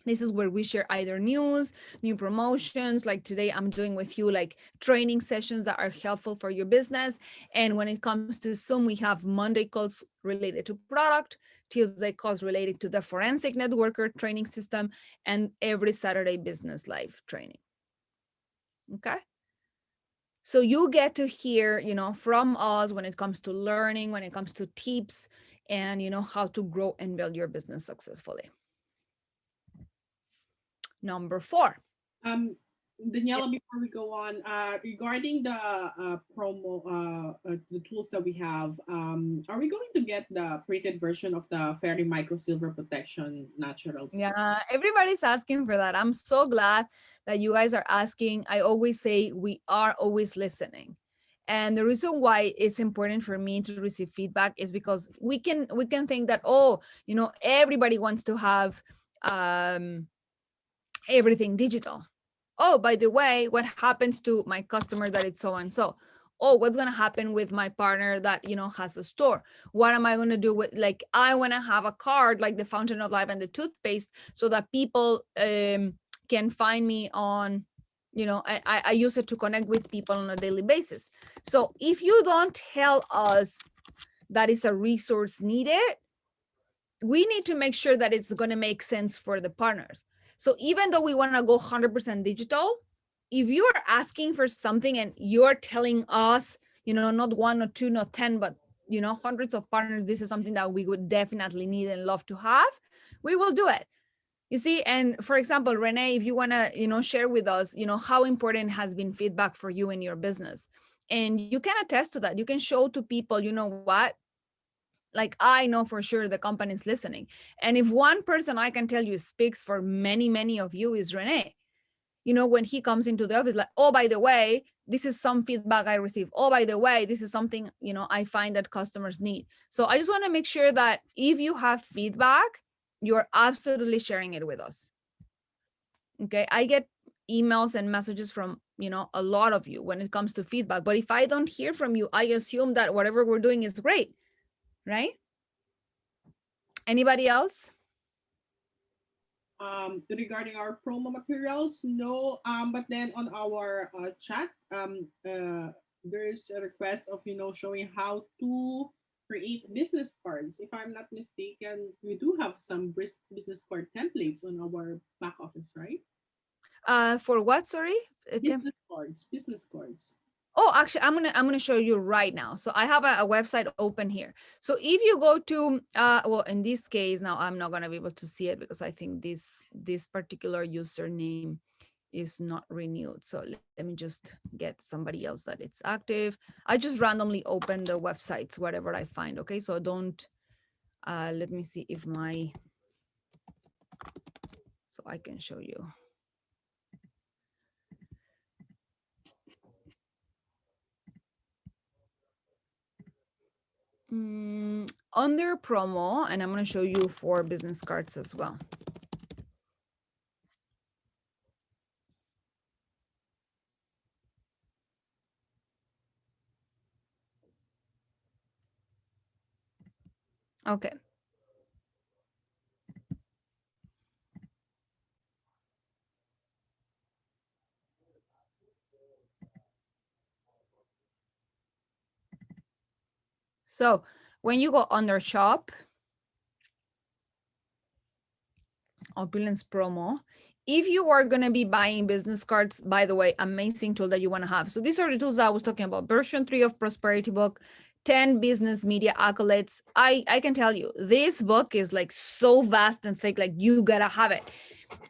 This is where we share either news, new promotions, like today I'm doing with you, like training sessions that are helpful for your business. And when it comes to Zoom, we have Monday calls related to product, Tuesday calls related to the forensic networker training system, and every Saturday business live training. Okay. So you get to hear, from us when it comes to learning, when it comes to tips, and how to grow and build your business successfully. Number 4. Daniela, before we go on, regarding the promo, the tools that we have, are we going to get the printed version of the Fairy Micro Silver Protection Natural Spray? Yeah, everybody's asking for that. I'm so glad that you guys are asking. I always say we are always listening. And the reason why it's important for me to receive feedback is because we can think that, oh, everybody wants to have um everything digital. Oh, by the way, what happens to my customer that it's so and so? Oh, what's going to happen with my partner that has a store? What am I going to do with, like, I want to have a card like the Fountain of Life and the toothpaste so that people can find me on, I use it to connect with people on a daily basis. So if you don't tell us that is a resource needed, we need to make sure that it's going to make sense for the partners. So even though we want to go 100% digital, if you're asking for something and you're telling us, not one or two, not 10, but, hundreds of partners, this is something that we would definitely need and love to have, we will do it. You see, and for example, Renee, if you want to, share with us, how important has been feedback for you in your business. And you can attest to that. You can show to people, you know what, like I know for sure the company is listening. And if one person I can tell you speaks for many of you is Renee. When he comes into the office, like, oh, by the way, this is some feedback I received. Oh, by the way, this is something, I find that customers need. So I just want to make sure that if you have feedback, you're absolutely sharing it with us. Okay. I get emails and messages from, a lot of you when it comes to feedback. But if I don't hear from you, I assume that whatever we're doing is great, right? Anybody else? Regarding our promo materials, no. But then on our chat, there's a request of showing how to create business cards. If I'm not mistaken, we do have some business card templates on our back office, right? For what? Sorry. Business cards. Oh, actually, I'm gonna show you right now. So I have a website open here. So if you go to well, in this case, now I'm not gonna be able to see it because I think this particular username is not renewed. So let me just get somebody else that it's active. I just randomly open the websites, whatever I find. Okay, so don't let me see if so I can show you. Under promo, and I'm going to show you 4 business cards as well. Okay. So when you go under shop, Opulence promo, if you are going to be buying business cards, by the way, amazing tool that you want to have. So these are the tools I was talking about. Version 3 of Prosperity Book, 10 business media accolades. I can tell you, this book is like so vast and thick, like you gotta have it.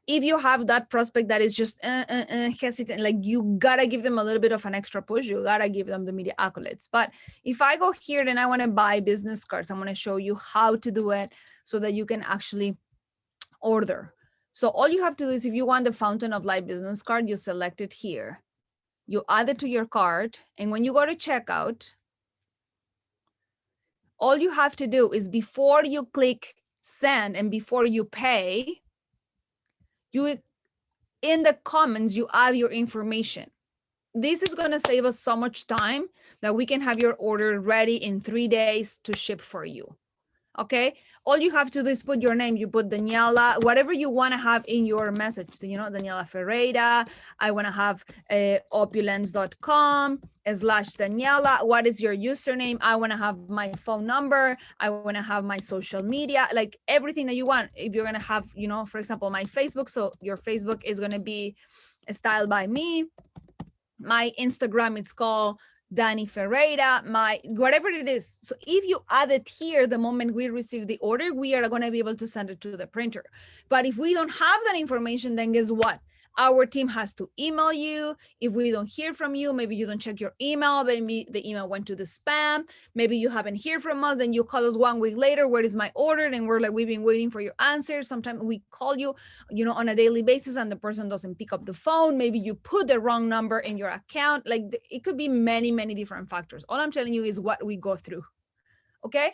If you have that prospect that is just hesitant, like you gotta give them a little bit of an extra push, you gotta give them the media accolades. But if I go here and I want to buy business cards, I'm going to show you how to do it so that you can actually order. So all you have to do is, if you want the Fountain of Life business card, you select it here, you add it to your cart, and when you go to checkout, all you have to do is, before you click send and before you pay, you, in the comments, you add your information. This is going to save us so much time that we can have your order ready in 3 days to ship for you. Okay, all you have to do is put your name. You put Daniela, whatever you want to have in your message. Daniela Ferreira. I want to have opulence.com / Daniela. What is your username? I want to have my phone number. I want to have my social media, like everything that you want. If you're going to have, for example, my Facebook. So your Facebook is going to be styled by me. My Instagram, it's called Danny Ferreira, my whatever it is. So if you add it here, the moment we receive the order, we are going to be able to send it to the printer. But if we don't have that information, then guess what? Our team has to email you. If we don't hear from you, maybe you don't check your email, maybe the email went to the spam, maybe you haven't heard from us, then you call us 1 week later, where is my order? And we're like, we've been waiting for your answer. Sometimes we call you, on a daily basis, and the person doesn't pick up the phone. Maybe you put the wrong number in your account. Like it could be many, many different factors. All I'm telling you is what we go through. Okay.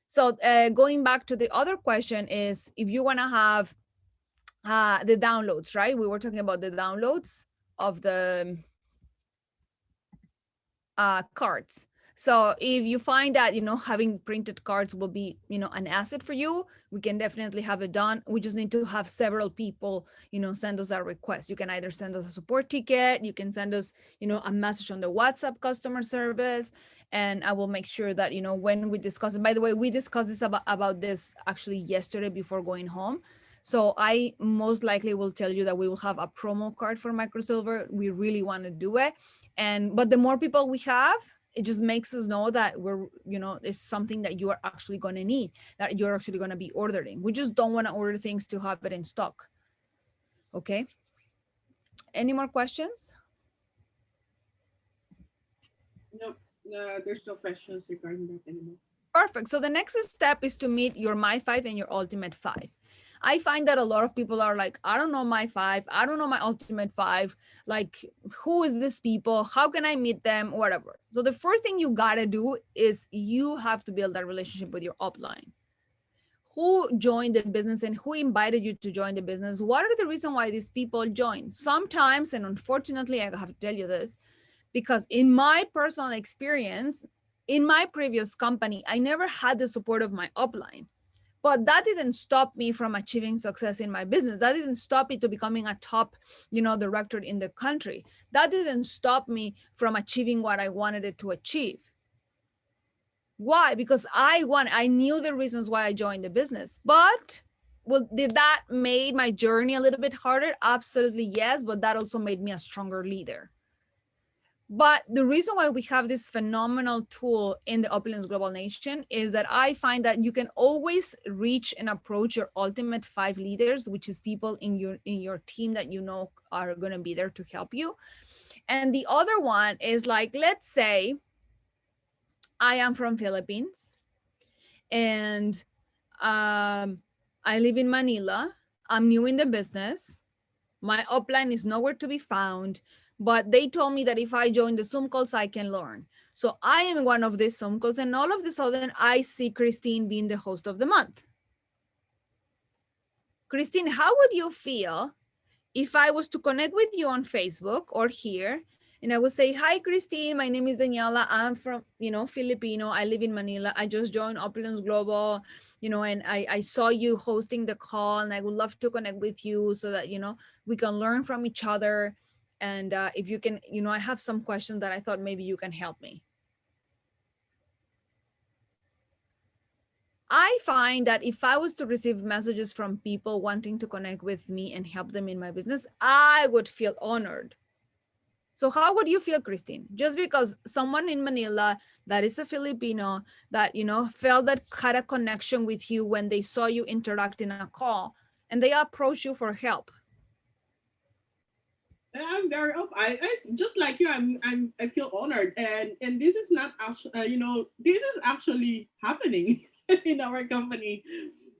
So going back to the other question is, if you want to have the downloads, right? We were talking about the downloads of the cards. So if you find that, having printed cards will be, an asset for you, we can definitely have it done. We just need to have several people, send us a request. You can either send us a support ticket, you can send us, a message on the WhatsApp customer service, and I will make sure that, when we discuss it. By the way, we discussed this about this actually yesterday before going home. So I most likely will tell you that we will have a promo card for microsilver. We really want to do it. But the more people we have, it just makes us know that we're, it's something that you are actually going to need, that you're actually going to be ordering. We just don't want to order things to have it in stock. Okay. Any more questions? Nope. There's no questions regarding that anymore. Perfect. So the next step is to meet your My 5 and your Ultimate 5. I find that a lot of people are like, I don't know my 5. I don't know my Ultimate 5. Like, who is this people? How can I meet them? Whatever. So the first thing you got to do is you have to build that relationship with your upline. Who joined the business and who invited you to join the business? What are the reasons why these people joined? Sometimes, and unfortunately, I have to tell you this, because in my personal experience, in my previous company, I never had the support of my upline. But that didn't stop me from achieving success in my business. That didn't stop me to becoming a top, director in the country. That didn't stop me from achieving what I wanted it to achieve. Why? Because I knew the reasons why I joined the business. But did that made my journey a little bit harder? Absolutely yes. But that also made me a stronger leader. But the reason why we have this phenomenal tool in the Opulence Global Nation is that I find that you can always reach and approach your ultimate 5 leaders, which is people in your team that are going to be there to help you. And the other one is like, let's say I am from Philippines and I live in Manila. I'm new in the business. My upline is nowhere to be found. But they told me that if I join the Zoom calls, I can learn. So I am one of these Zoom calls, and all of a sudden, I see Christine being the host of the month. Christine, how would you feel if I was to connect with you on Facebook or here, and I would say, hi, Christine, my name is Daniela. I'm from, Filipino. I live in Manila. I just joined Opulence Global, and I saw you hosting the call, and I would love to connect with you so that, we can learn from each other. And if you can, I have some questions that I thought maybe you can help me. I find that if I was to receive messages from people wanting to connect with me and help them in my business, I would feel honored. So how would you feel, Christine? Just because someone in Manila that is a Filipino that, felt that had a connection with you when they saw you interact in a call and they approach you for help. I'm very up. I just like you. I feel honored, and this is not actually, this is actually happening in our company,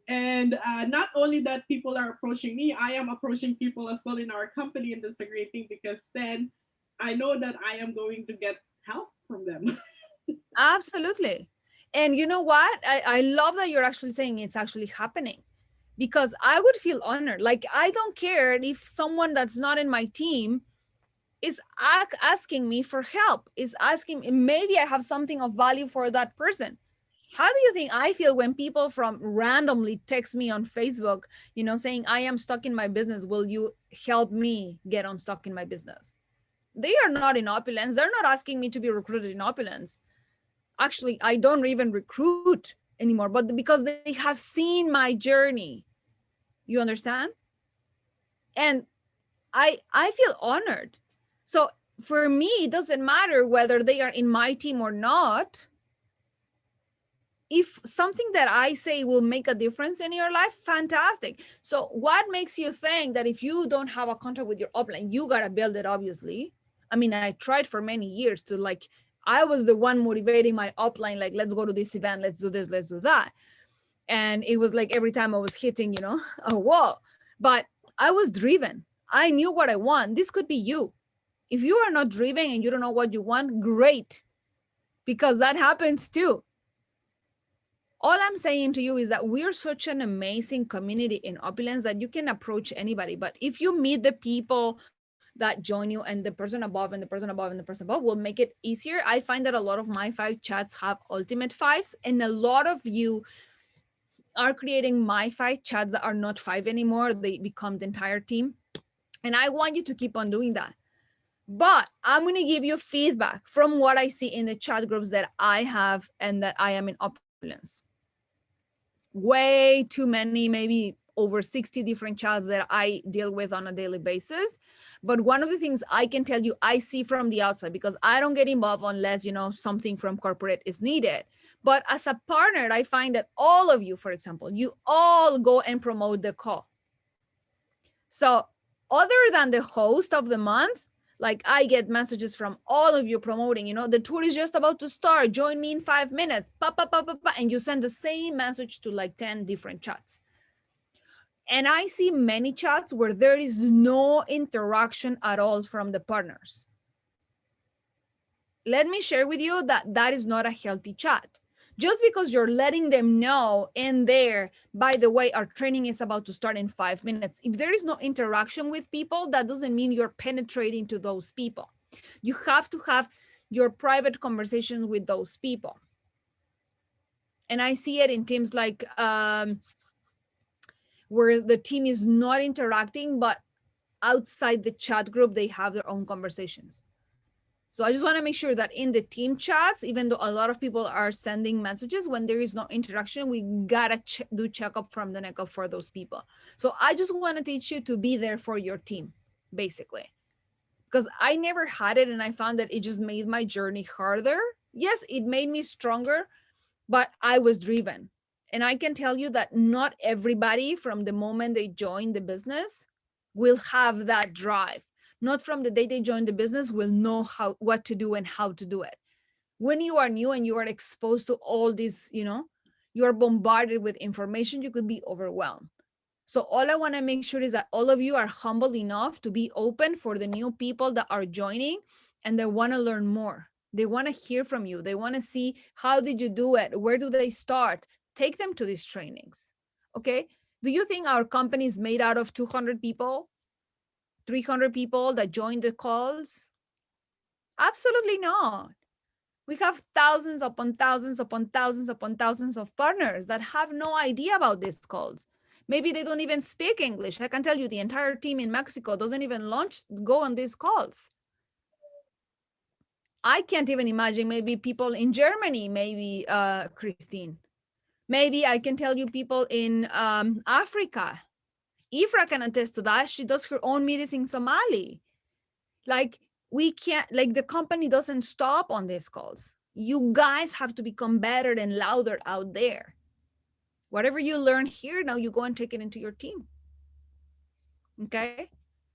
and not only that, people are approaching me. I am approaching people as well in our company, and that's a great thing because then I know that I am going to get help from them. Absolutely. And you know what? I love that you're actually saying it's actually happening, because I would feel honored. Like, I don't care if someone that's not in my team is asking me for help, is asking, maybe I have something of value for that person. How do you think I feel when people from randomly text me on Facebook, saying, I am stuck in my business. Will you help me get unstuck in my business? They are not in Opulence. They're not asking me to be recruited in Opulence. Actually, I don't even recruit anymore, but because they have seen my journey. You understand? And I feel honored. So for me, it doesn't matter whether they are in my team or not. If something that I say will make a difference in your life, fantastic. So what makes you think that if you don't have a contract with your upline, you got to build it? Obviously. I mean, I tried for many years to, like, I was the one motivating my upline, like, let's go to this event, let's do this, let's do that. And it was like every time I was hitting, a wall. But I was driven. I knew what I want. This could be you. If you are not driven and you don't know what you want, great, because that happens too. All I'm saying to you is that we're such an amazing community in Opulence that you can approach anybody. But if you meet the people that join you, and the person above and the person above and the person above will make it easier. I find that a lot of my 5 chats have ultimate 5s, and a lot of you are creating my 5 chats that are not 5 anymore. They become the entire team. And I want you to keep on doing that. But I'm going to give you feedback from what I see in the chat groups that I have and that I am in Opulence. Way too many, maybe over 60 different chats that I deal with on a daily basis. But one of the things I can tell you, I see from the outside, because I don't get involved unless, something from corporate is needed. But as a partner, I find that all of you, for example, you all go and promote the call. So other than the host of the month, like, I get messages from all of you promoting, the tour is just about to start. Join me in 5 minutes. And you send the same message to like 10 different chats. And I see many chats where there is no interaction at all from the partners. Let me share with you that that is not a healthy chat. Just because you're letting them know in there, by the way, our training is about to start in 5 minutes. If there is no interaction with people, that doesn't mean you're penetrating to those people. You have to have your private conversations with those people. And I see it in teams like where the team is not interacting, but outside the chat group, they have their own conversations. So I just want to make sure that in the team chats, even though a lot of people are sending messages, when there is no interaction, we gotta do checkup from the neck up for those people. So I just want to teach you to be there for your team, basically, because I never had it, and I found that it just made my journey harder. Yes, it made me stronger, but I was driven. And I can tell you that not everybody from the moment they join the business will have that drive. Not from the day they join the business will know what to do and how to do it. When you are new and you are exposed to all this, you are bombarded with information, you could be overwhelmed. So all I want to make sure is that all of you are humble enough to be open for the new people that are joining, and they want to learn more. They want to hear from you. They want to see, how did you do it? Where do they start? Take them to these trainings. Okay. Do you think our company is made out of 200 people, 300 people that join the calls? Absolutely not. We have thousands upon thousands upon thousands upon thousands of partners that have no idea about these calls. Maybe they don't even speak English. I can tell you the entire team in Mexico doesn't even go on these calls. I can't even imagine maybe people in Germany, maybe Christine. Maybe I can tell you people in Africa. Ifra can attest to that. She does her own meetings in Somali. Like, we can't, like, the company doesn't stop on these calls. You guys have to become better and louder out there. Whatever you learn here, now you go and take it into your team. Okay.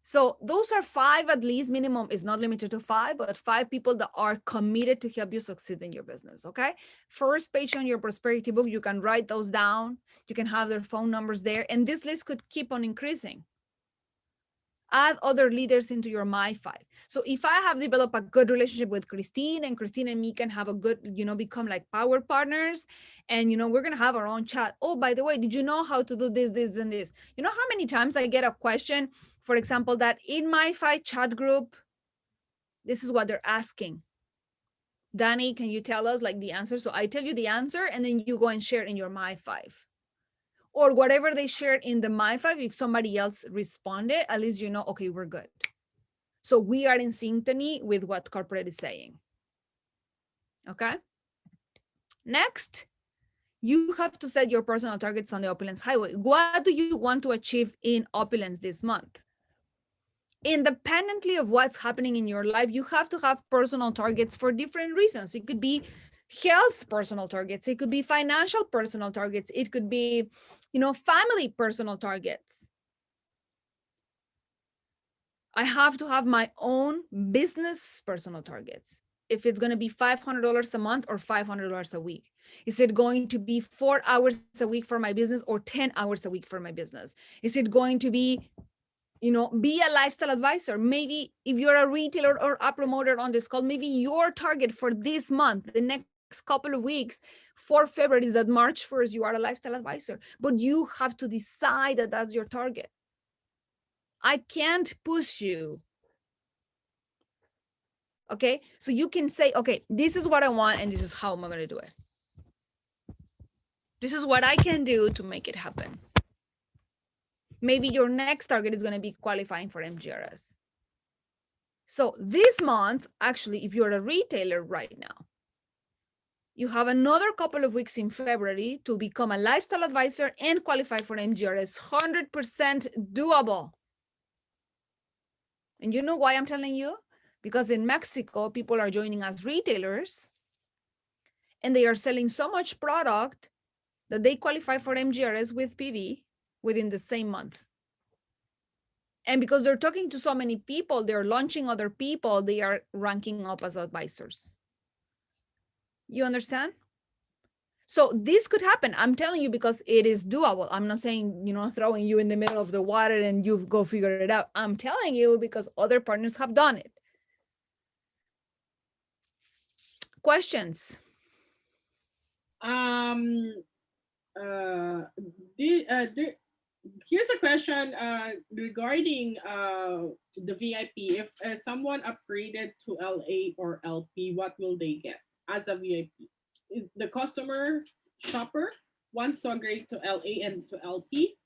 So those are 5, at least minimum, is not limited to 5, but 5 people that are committed to help you succeed in your business. Okay. First page on your prosperity book, you can write those down. You can have their phone numbers there. And this list could keep on increasing. Add other leaders into your My 5. So if I have developed a good relationship with Christine, and Christine and me can have a good, become like power partners, and, we're going to have our own chat. Oh, by the way, did you know how to do this, this, and this? You know how many times I get a question, for example, that in My 5 chat group, this is what they're asking. Danny, can you tell us like the answer? So I tell you the answer and then you go and share in your My 5. Or whatever they shared in the My 5, if somebody else responded, at least you know, okay, we're good. So we are in synchrony with what corporate is saying. Okay. Next, you have to set your personal targets on the Opulence Highway. What do you want to achieve in Opulence this month? Independently of what's happening in your life, you have to have personal targets for different reasons. It could be health personal targets. It could be financial personal targets. It could be, family personal targets. I have to have my own business personal targets. If it's going to be $500 a month or $500 a week. Is it going to be 4 hours a week for my business or 10 hours a week for my business? Is it going to be, be a lifestyle advisor? Maybe if you're a retailer or a promoter on this call, maybe your target for this month, the next couple of weeks for February is that March 1st, you are a lifestyle advisor, but you have to decide that that's your target. I can't push you. Okay, so you can say, okay, this is what I want and this is how I'm going to do it. This is what I can do to make it happen. Maybe your next target is going to be qualifying for MGRS. So this month, actually, if you're a retailer right now, you have another couple of weeks in February to become a lifestyle advisor and qualify for MGRS. 100% doable. And you know why I'm telling you? Because in Mexico, people are joining as retailers and they are selling so much product that they qualify for MGRS with PV within the same month. And because they're talking to so many people, they're launching other people, they are ranking up as advisors. You understand? So this could happen. I'm telling you because it is doable. I'm not saying, throwing you in the middle of the water and you go figure it out. I'm telling you because other partners have done it. Questions? Here's a question regarding the VIP. If someone upgraded to LA or LP, what will they get as a VIP? The customer shopper wants to upgrade to LA and to LP.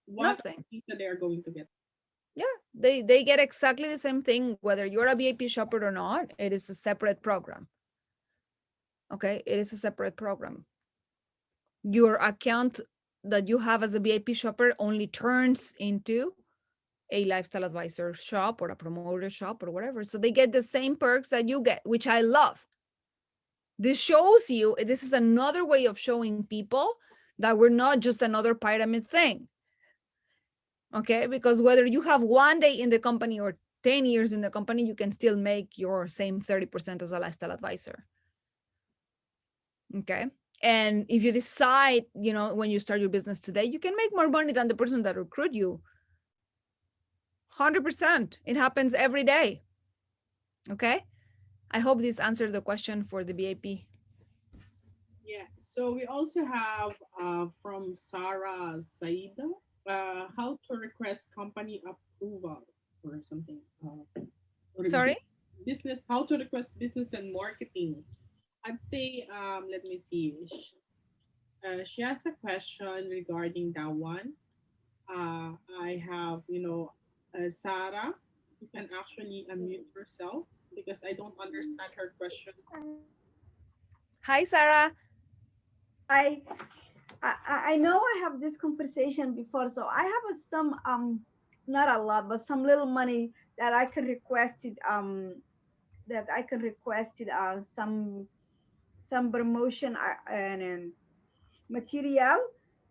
What Nothing. that they are going to get? Yeah, they get exactly the same thing, whether you're a VIP shopper or not. It is a separate program. Okay, it is a separate program. Your account that you have as a VIP shopper only turns into a lifestyle advisor shop or a promoter shop or whatever. So they get the same perks that you get, which I love. This shows you, this is another way of showing people that we're not just another pyramid thing. Okay, because whether you have 1 day in the company or 10 years in the company, you can still make your same 30% as a lifestyle advisor. Okay. And if you decide, when you start your business today, you can make more money than the person that recruit you. 100%. It happens every day. Okay. I hope this answered the question for the VIP. Yeah. So we also have from Sarah Saida, how to request company approval or something. Or Sorry? business, how to request business and marketing. I'd say, let me see. She has a question regarding that one. I have, Sarah, you can actually unmute yourself because I don't understand her question. Hi, Sarah. I, I know I have this conversation before, so I have some not a lot, but some little money that I can request it some promotion and material,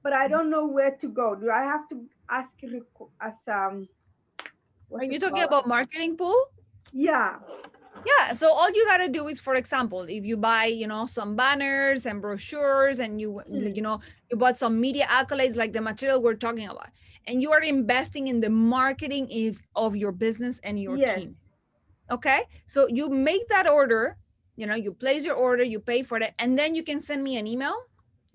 but I don't know where to go. Do I have to ask as Are what's you it talking called? about marketing pool? Yeah. Yeah. So all you got to do is, for example, if you buy, some banners and brochures and you bought some media accolades like the material we're talking about, and you are investing in the marketing of your business and your Yes. team. Okay. So you make that order, you place your order, you pay for it, and then you can send me an email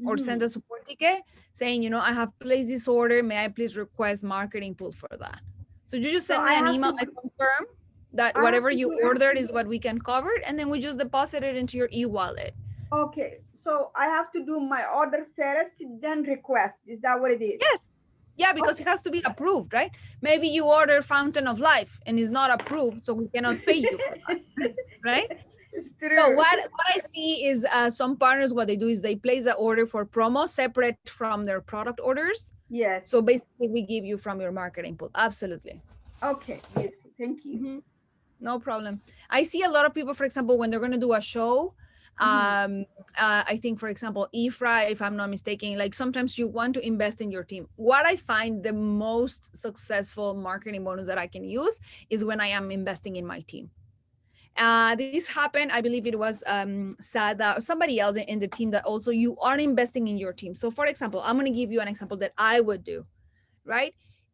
or send Mm-hmm. a support ticket saying, I have placed this order. May I please request marketing pool for that? So you just So send me I an have email. to. I confirm. that I have whatever to you do ordered is what we can cover, and then we just deposit it into your e-wallet. okay. So I have to do my order first, then request. Is that what it is? Yes. Yeah, because it Okay. has to be approved, right? Maybe you order Fountain of Life and it's not approved, so we cannot pay you for that, right? It's So true. what I see is some partners, what they do is they place the order for promo separate from their product orders. Yes. So basically, we give you from your marketing pool. Absolutely. Okay. Beautiful. Thank you. Mhm. No problem. I see a lot of people, for example, when they're going to do a show. Mhm. I think, for example, Ifra, if I'm not mistaken, like sometimes you want to invest in your team. What I find the most successful marketing bonus that I can use is when I am investing in my team. This happened, I believe it was Sada or somebody else in the team that also you are investing in your team. So for example, I'm going to give you an example that I would do, right?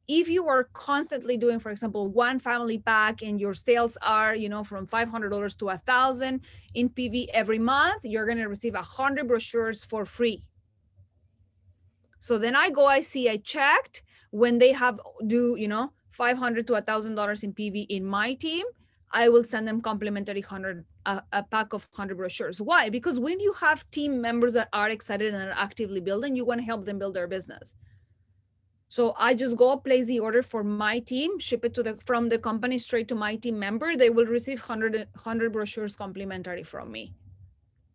If you are constantly doing, for example, one family pack and your sales are, from $500 to 1,000 in PV every month, you're going to receive 100 brochures for free. So then I checked when they have do, $500 to $1,000 in PV in my team, I will send them complimentary 100, a pack of 100 brochures. Why? Because when you have team members that are excited and are actively building, you want to help them build their business. So I just go place the order for my team, ship it from the company straight to my team member. They will receive 100 brochures complimentary from me.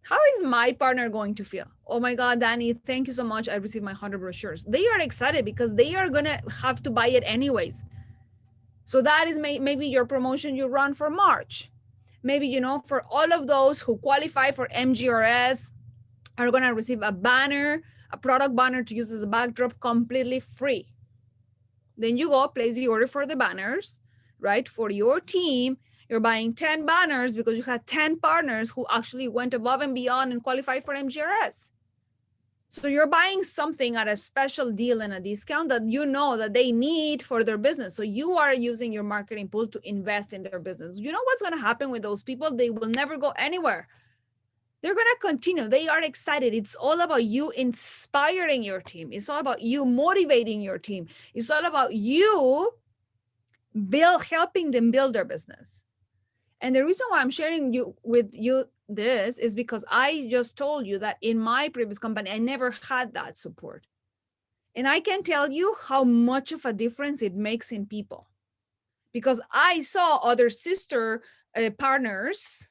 How is my partner going to feel? Oh my God, Danny, thank you so much. I received my 100 brochures. They are excited because they are going to have to buy it anyways. So that is maybe your promotion you run for March. Maybe, for all of those who qualify for MGRS are going to receive a banner, a product banner to use as a backdrop completely free. Then you go place the order for the banners, right? For your team, you're buying 10 banners because you had 10 partners who actually went above and beyond and qualified for MGRS. So you're buying something at a special deal and a discount that you know that they need for their business. So you are using your marketing pool to invest in their business. You know what's going to happen with those people? They will never go anywhere. They're going to continue. They are excited. It's all about you inspiring your team. It's all about you motivating your team. It's all about you helping them build their business. And the reason why I'm sharing with you this is because I just told you that in my previous company, I never had that support. And I can tell you how much of a difference it makes in people. Because I saw other partners,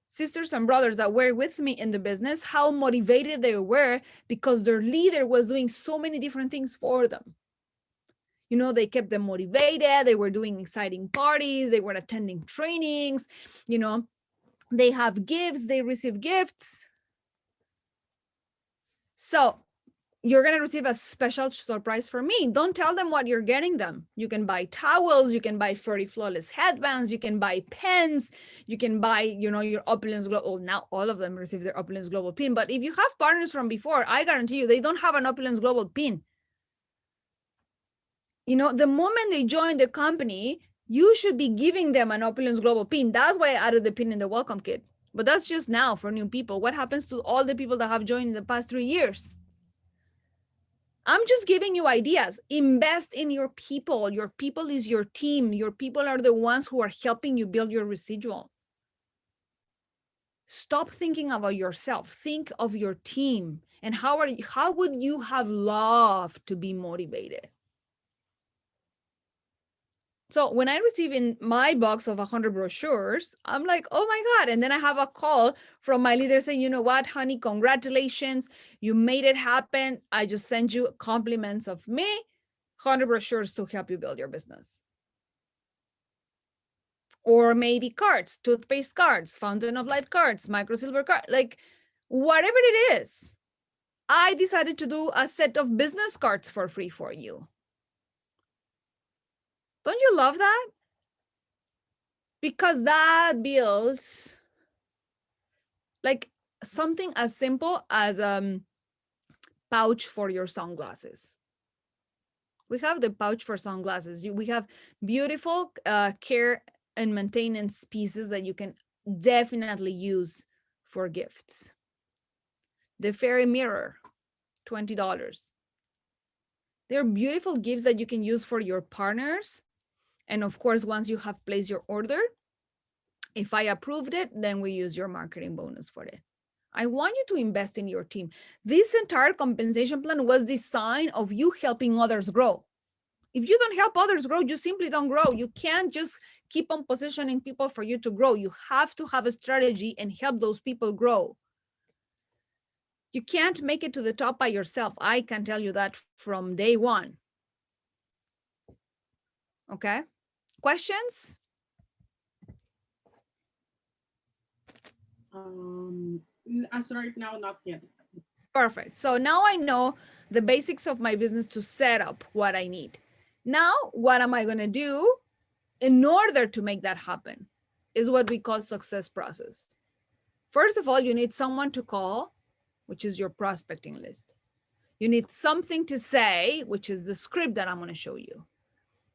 sisters and brothers that were with me in the business, how motivated they were because their leader was doing so many different things for them. They kept them motivated. They were doing exciting parties. They were attending trainings. They have gifts. They receive gifts. So you're going to receive a special surprise from me. Don't tell them what you're getting them. You can buy towels. You can buy Furry Flawless headbands. You can buy pens. You can buy, your Opulence Global. Now all of them receive their Opulence Global pin. But if you have partners from before, I guarantee you, they don't have an Opulence Global pin. The moment they join the company, you should be giving them an Opulence Global pin. That's why I added the pin in the welcome kit. But that's just now for new people. What happens to all the people that have joined in the past 3 years? I'm just giving you ideas. Invest in your people. Your people is your team. Your people are the ones who are helping you build your residual. Stop thinking about yourself. Think of your team. And how would you have loved to be motivated? So when I receive in my box of 100 brochures, I'm like, oh my God. And then I have a call from my leader saying, you know what, honey, congratulations. You made it happen. I just sent you compliments of me, 100 brochures to help you build your business. Or maybe cards, toothpaste cards, Fountain of Life cards, micro silver card, like whatever it is. I decided to do a set of business cards for free for you. Don't you love that? Because that builds like something as simple as pouch for your sunglasses. We have the pouch for sunglasses. We have beautiful care and maintenance pieces that you can definitely use for gifts. The fairy mirror, $20. They're beautiful gifts that you can use for your partners. And of course, once you have placed your order, If I approved it, then we use your marketing bonus for it. I want you to invest in your team. This entire compensation plan was designed of you helping others grow. If you don't help others grow, you simply don't grow. You can't just keep on positioning people for you to grow. You have to have a strategy and help those people grow. You can't make it to the top by yourself. I can tell you that from day one. Okay, questions? As right now, not yet. Perfect. So now I know the basics of my business to set up what I need. Now, what am I going to do in order to make that happen is what we call success process. First of all, you need someone to call, which is your prospecting list. You need something to say, which is the script that I'm going to show you.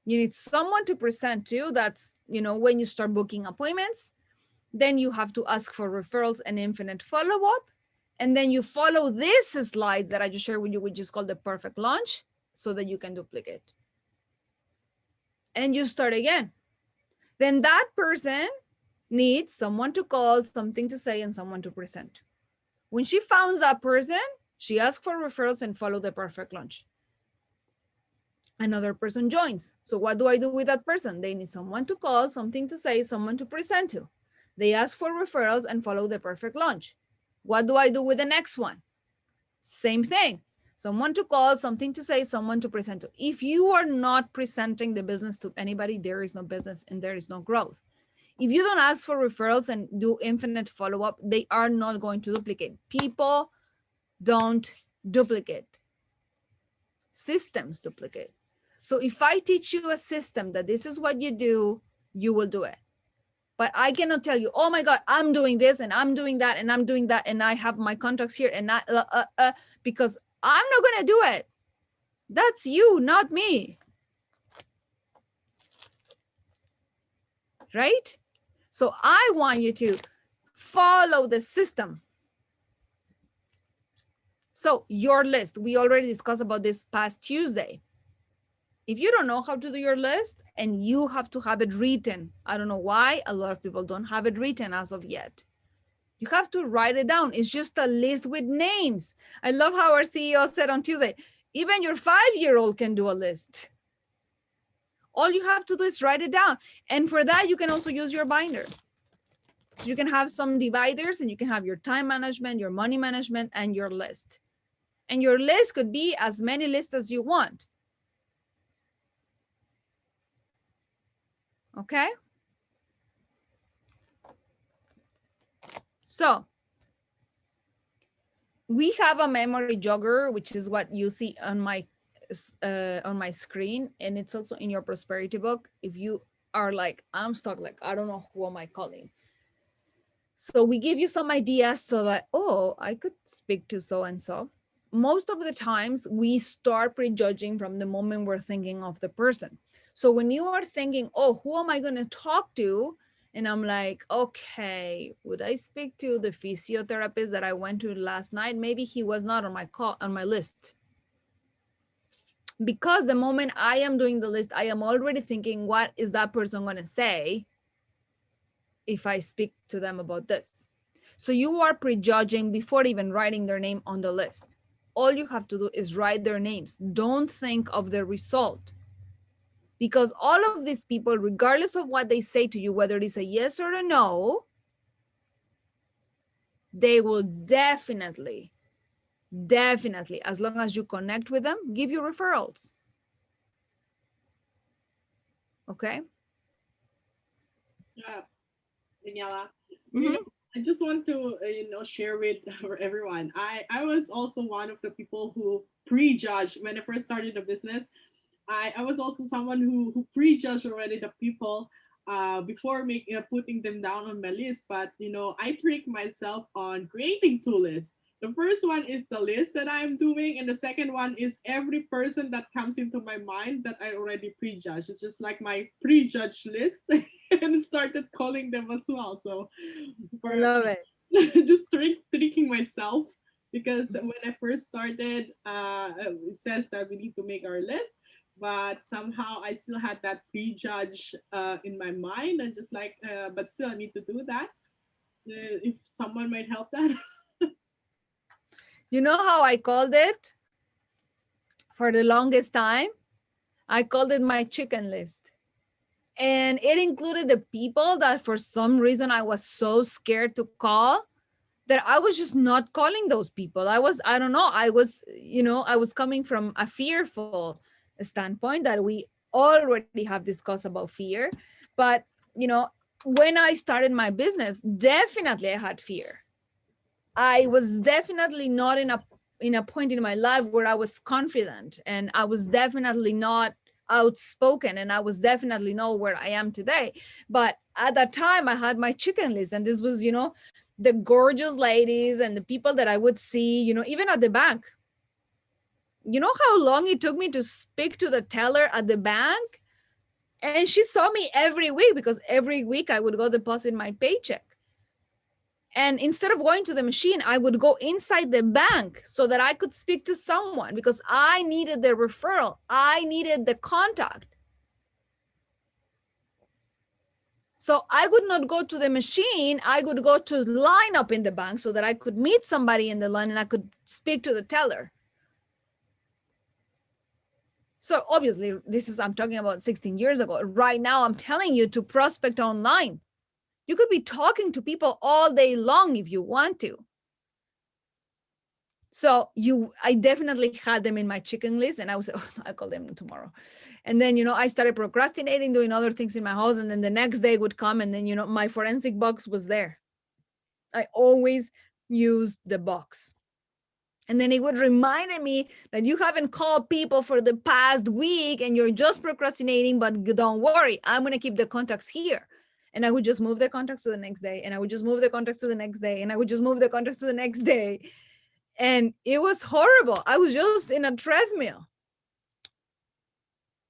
You need someone to present to. That's, when you start booking appointments, then you have to ask for referrals and infinite follow-up. And then you follow these slides that I just shared with you, which is called the perfect launch, so that you can duplicate. And you start again. Then that person needs someone to call, something to say, and someone to present. When she finds that person, she asks for referrals and follow the perfect launch. Another person joins. So what do I do with that person? They need someone to call, something to say, someone to present to. They ask for referrals and follow the perfect launch. What do I do with the next one? Same thing. Someone to call, something to say, someone to present to. If you are not presenting the business to anybody, there is no business and there is no growth. If you don't ask for referrals and do infinite follow-up, they are not going to duplicate. People don't duplicate. Systems duplicate. So if I teach you a system that this is what you do, you will do it. But I cannot tell you, oh my God, I'm doing this and I'm doing that and I'm doing that and I have my contacts here and because I'm not going to do it. That's you, not me. Right? So I want you to follow the system. So your list, we already discussed about this past Tuesday. If you don't know how to do your list and you have to have it written, I don't know why a lot of people don't have it written as of yet. You have to write it down. It's just a list with names. I love how our CEO said on Tuesday, even your 5-year-old can do a list. All you have to do is write it down. And for that, you can also use your binder. So you can have some dividers and you can have your time management, your money management, and your list. And your list could be as many lists as you want. Okay? So we have a memory jogger, which is what you see on my screen, and it's also in your prosperity book. If you are like, I'm stuck, like, I don't know who am I calling. So we give you some ideas so that, oh, I could speak to so-and-so. Most of the times we start prejudging from the moment we're thinking of the person. So when you are thinking, oh, who am I going to talk to? And I'm like, okay, would I speak to the physiotherapist that I went to last night? Maybe he was not on my list. Because the moment I am doing the list, I am already thinking, what is that person going to say if I speak to them about this? So you are prejudging before even writing their name on the list. All you have to do is write their names. Don't think of the result. Because all of these people, regardless of what they say to you, whether it is a yes or a no, they will definitely, as long as you connect with them, give you referrals. Okay? Yeah, Daniela. Mm-hmm. I just want to share with everyone. I was also one of the people who prejudged when I first started the business. I was also someone who prejudged already the people before putting them down on my list. But I trick myself on creating two lists. The first one is the list that I'm doing, and the second one is every person that comes into my mind that I already prejudged. It's just like my prejudged list, and started calling them as well. So, I for love it. just tricking myself, because when I first started, it says that we need to make our list. but somehow I still had that prejudge in my mind, and just like, but still I need to do that. If someone might help that. You know how I called it for the longest time? I called it my chicken list. And it included the people that for some reason I was so scared to call that I was just not calling those people. I don't know, I was coming from a fearful standpoint that we already have discussed about fear. But, you know, when I started my business, definitely I had fear. I was definitely not in a point in my life where I was confident, and I was definitely not outspoken, and I was definitely not where I am today. But at that time I had my chicken list, and this was, the gorgeous ladies and the people that I would see, even at the bank. You know how long it took me to speak to the teller at the bank? And she saw me every week, because every week I would go deposit my paycheck. And instead of going to the machine, I would go inside the bank so that I could speak to someone, because I needed the referral. I needed the contact. So I would not go to the machine. I would go to line up in the bank so that I could meet somebody in the line and I could speak to the teller. So obviously, I'm talking about 16 years ago. Right now, I'm telling you to prospect online. You could be talking to people all day long if you want to. So I definitely had them in my chicken list, and I was, I call them tomorrow. And then, I started procrastinating, doing other things in my house. And then the next day would come, and then, my forensic box was there. I always used the box. And then it would remind me that you haven't called people for the past week and you're just procrastinating, but don't worry, I'm going to keep the contacts here. And I would just move the contacts to the next day. And I would just move the contacts to the next day. And I would just move the contacts to the next day. And it was horrible. I was just in a treadmill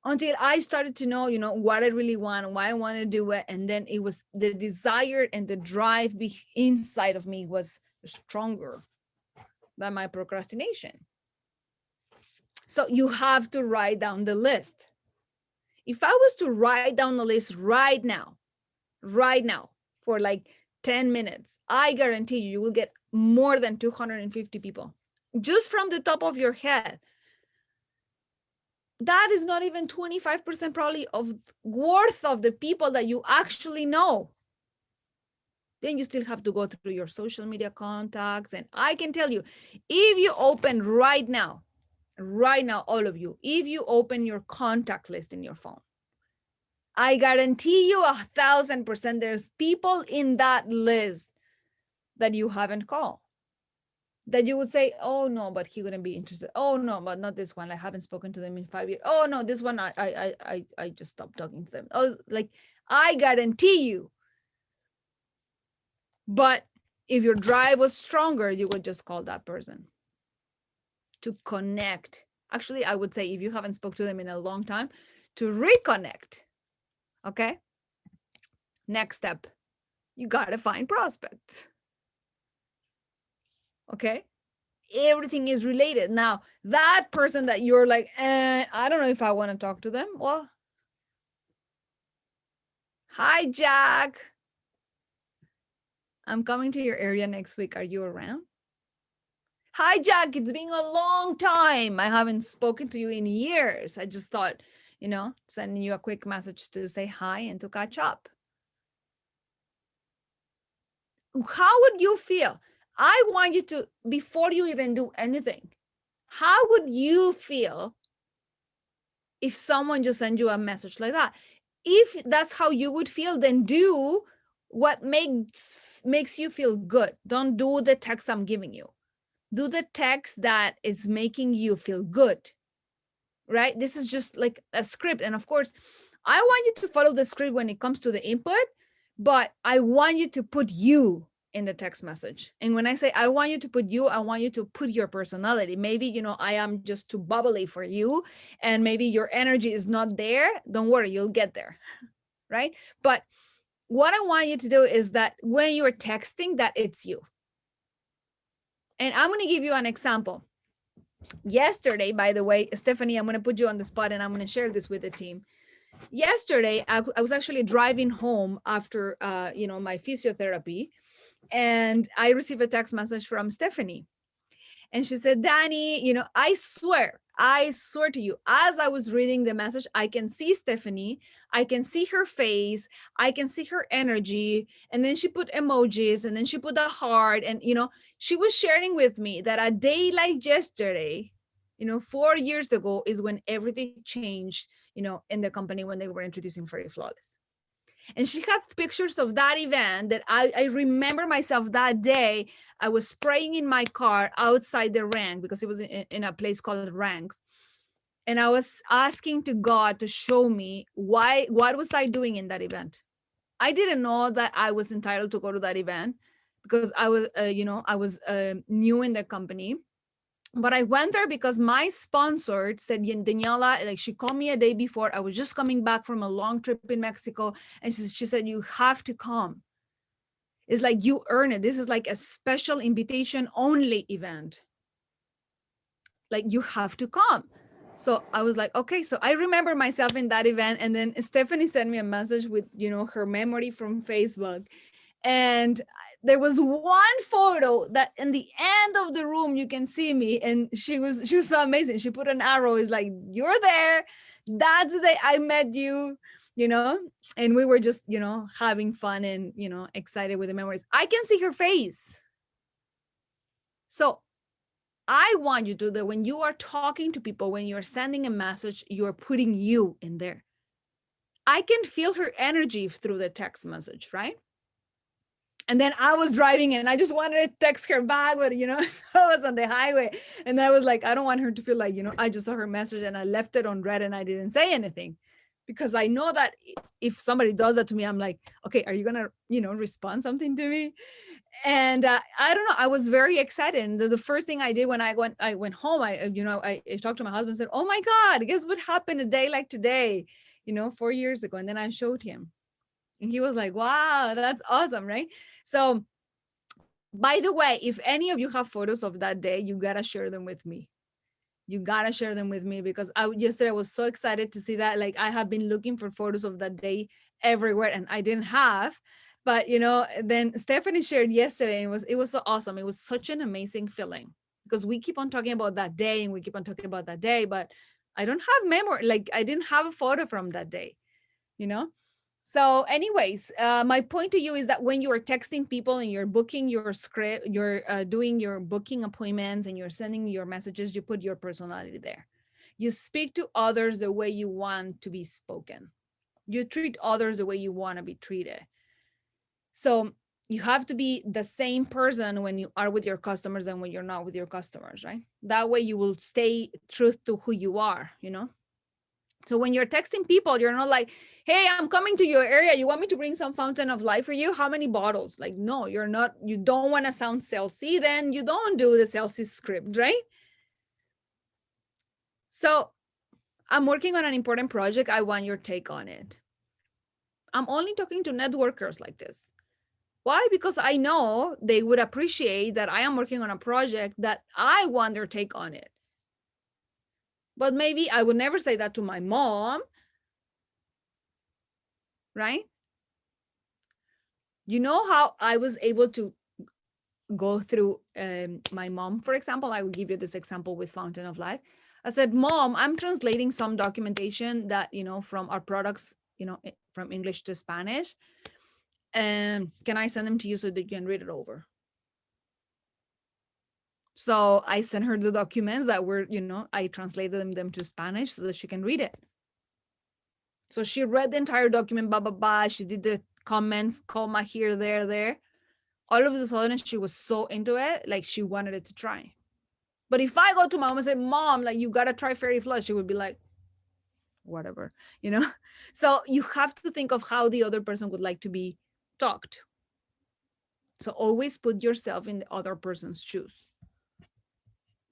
until I started to know, what I really want, why I want to do it. And then it was the desire and the drive inside of me was stronger than my procrastination. So you have to write down the list. If I was to write down the list right now, for like 10 minutes, I guarantee you will get more than 250 people just from the top of your head. That is not even 25% probably of worth of the people that you actually know. Then you still have to go through your social media contacts. And I can tell you, if you open right now, all of you, if you open your contact list in your phone, I guarantee you 1,000% there's people in that list that you haven't called, that you would say, oh no, but he wouldn't be interested. Oh no, but not this one. I haven't spoken to them in 5 years. Oh no, this one, I just stopped talking to them. Oh, like, I guarantee you. But if your drive was stronger, you would just call that person to connect. Actually, I would say, if you haven't spoke to them in a long time, to reconnect. Okay. Next step, you got to find prospects. Okay. Everything is related. Now, that person that you're like, I don't know if I want to talk to them. Well, hi, Jack. I'm coming to your area next week. Are you around? Hi, Jack. It's been a long time. I haven't spoken to you in years. I just thought, sending you a quick message to say hi and to catch up. How would you feel? I want you to, before you even do anything, how would you feel if someone just sent you a message like that? If that's how you would feel, then do what makes you feel good. Don't do the text I'm giving you. Do the text that is making you feel good, right? This is just like a script. And of course, I want you to follow the script when it comes to the input, but I want you to put you in the text message. And when I say I want you to put you, I want you to put your personality. Maybe, I am just too bubbly for you, and maybe your energy is not there. Don't worry, you'll get there, right? But what I want you to do is that when you're texting, that it's you. And I'm going to give you an example. Yesterday, by the way, Stephanie, I'm going to put you on the spot and I'm going to share this with the team. Yesterday, I was actually driving home after, my physiotherapy, and I received a text message from Stephanie. And she said, Danny, I swear to you, as I was reading the message, I can see Stephanie, I can see her face, I can see her energy. And then she put emojis and then she put a heart. And, she was sharing with me that a day like yesterday, 4 years ago, is when everything changed, in the company when they were introducing Fairy Flawless. And she had pictures of that event that I remember myself that day. I was praying in my car outside the rank because it was in a place called Ranks. And I was asking to God to show me what was I doing in that event. I didn't know that I was entitled to go to that event because I was new in the company. But I went there because my sponsor said, Daniela, like she called me a day before. I was just coming back from a long trip in Mexico. And she said, you have to come. It's like you earn it. This is like a special invitation only event. Like you have to come. So I was like, okay. So I remember myself in that event. And then Stephanie sent me a message with, her memory from Facebook. And there was one photo that in the end of the room you can see me, and she was so amazing. She put an arrow, is like, you're there, that's the day I met you, and we were just having fun and excited with the memories. I can see her face. So I want you to, that when you are talking to people, when you're sending a message, you're putting you in there. I can feel her energy through the text message, right? And then I was driving and I just wanted to text her back, but I was on the highway and I was like, I don't want her to feel like, I just saw her message and I left it on read and I didn't say anything, because I know that if somebody does that to me, I'm like, okay, are you going to, respond something to me? And I don't know, I was very excited. And the first thing I did when I went home, I talked to my husband and said, oh my God, guess what happened a day like today, 4 years ago. And then I showed him. And he was like, wow, that's awesome, right? So, by the way, if any of you have photos of that day, you got to share them with me. You got to share them with me, because yesterday I was so excited to see that. Like, I have been looking for photos of that day everywhere and I didn't have. But, then Stephanie shared yesterday and it was so awesome. It was such an amazing feeling, because we keep on talking about that day and we keep on talking about that day, but I don't have memory. Like, I didn't have a photo from that day, you know? So anyways, my point to you is that when you are texting people and you're booking your script, you're doing your booking appointments and you're sending your messages, you put your personality there. You speak to others the way you want to be spoken. You treat others the way you want to be treated. So you have to be the same person when you are with your customers and when you're not with your customers, right? That way you will stay true to who you are, So when you're texting people, you're not like, hey, I'm coming to your area. You want me to bring some fountain of life for you? How many bottles? Like, no, you're not, you don't want to sound salesy, then you don't do the salesy script, right? So I'm working on an important project. I want your take on it. I'm only talking to networkers like this. Why? Because I know they would appreciate that I am working on a project that I want their take on it. But maybe I would never say that to my mom, right? You know how I was able to go through my mom, for example? I will give you this example with Fountain of Life. I said, Mom, I'm translating some documentation that, from our products, from English to Spanish. And can I send them to you so that you can read it over? So I sent her the documents that were, I translated them to Spanish so that she can read it. So she read the entire document, blah, blah, blah. She did the comments, comma here, there. All of a sudden, she was so into it, like she wanted it to try. But if I go to mom and say, Mom, like, you got to try Fairy Flood, she would be like, whatever, So you have to think of how the other person would like to be talked. So always put yourself in the other person's shoes.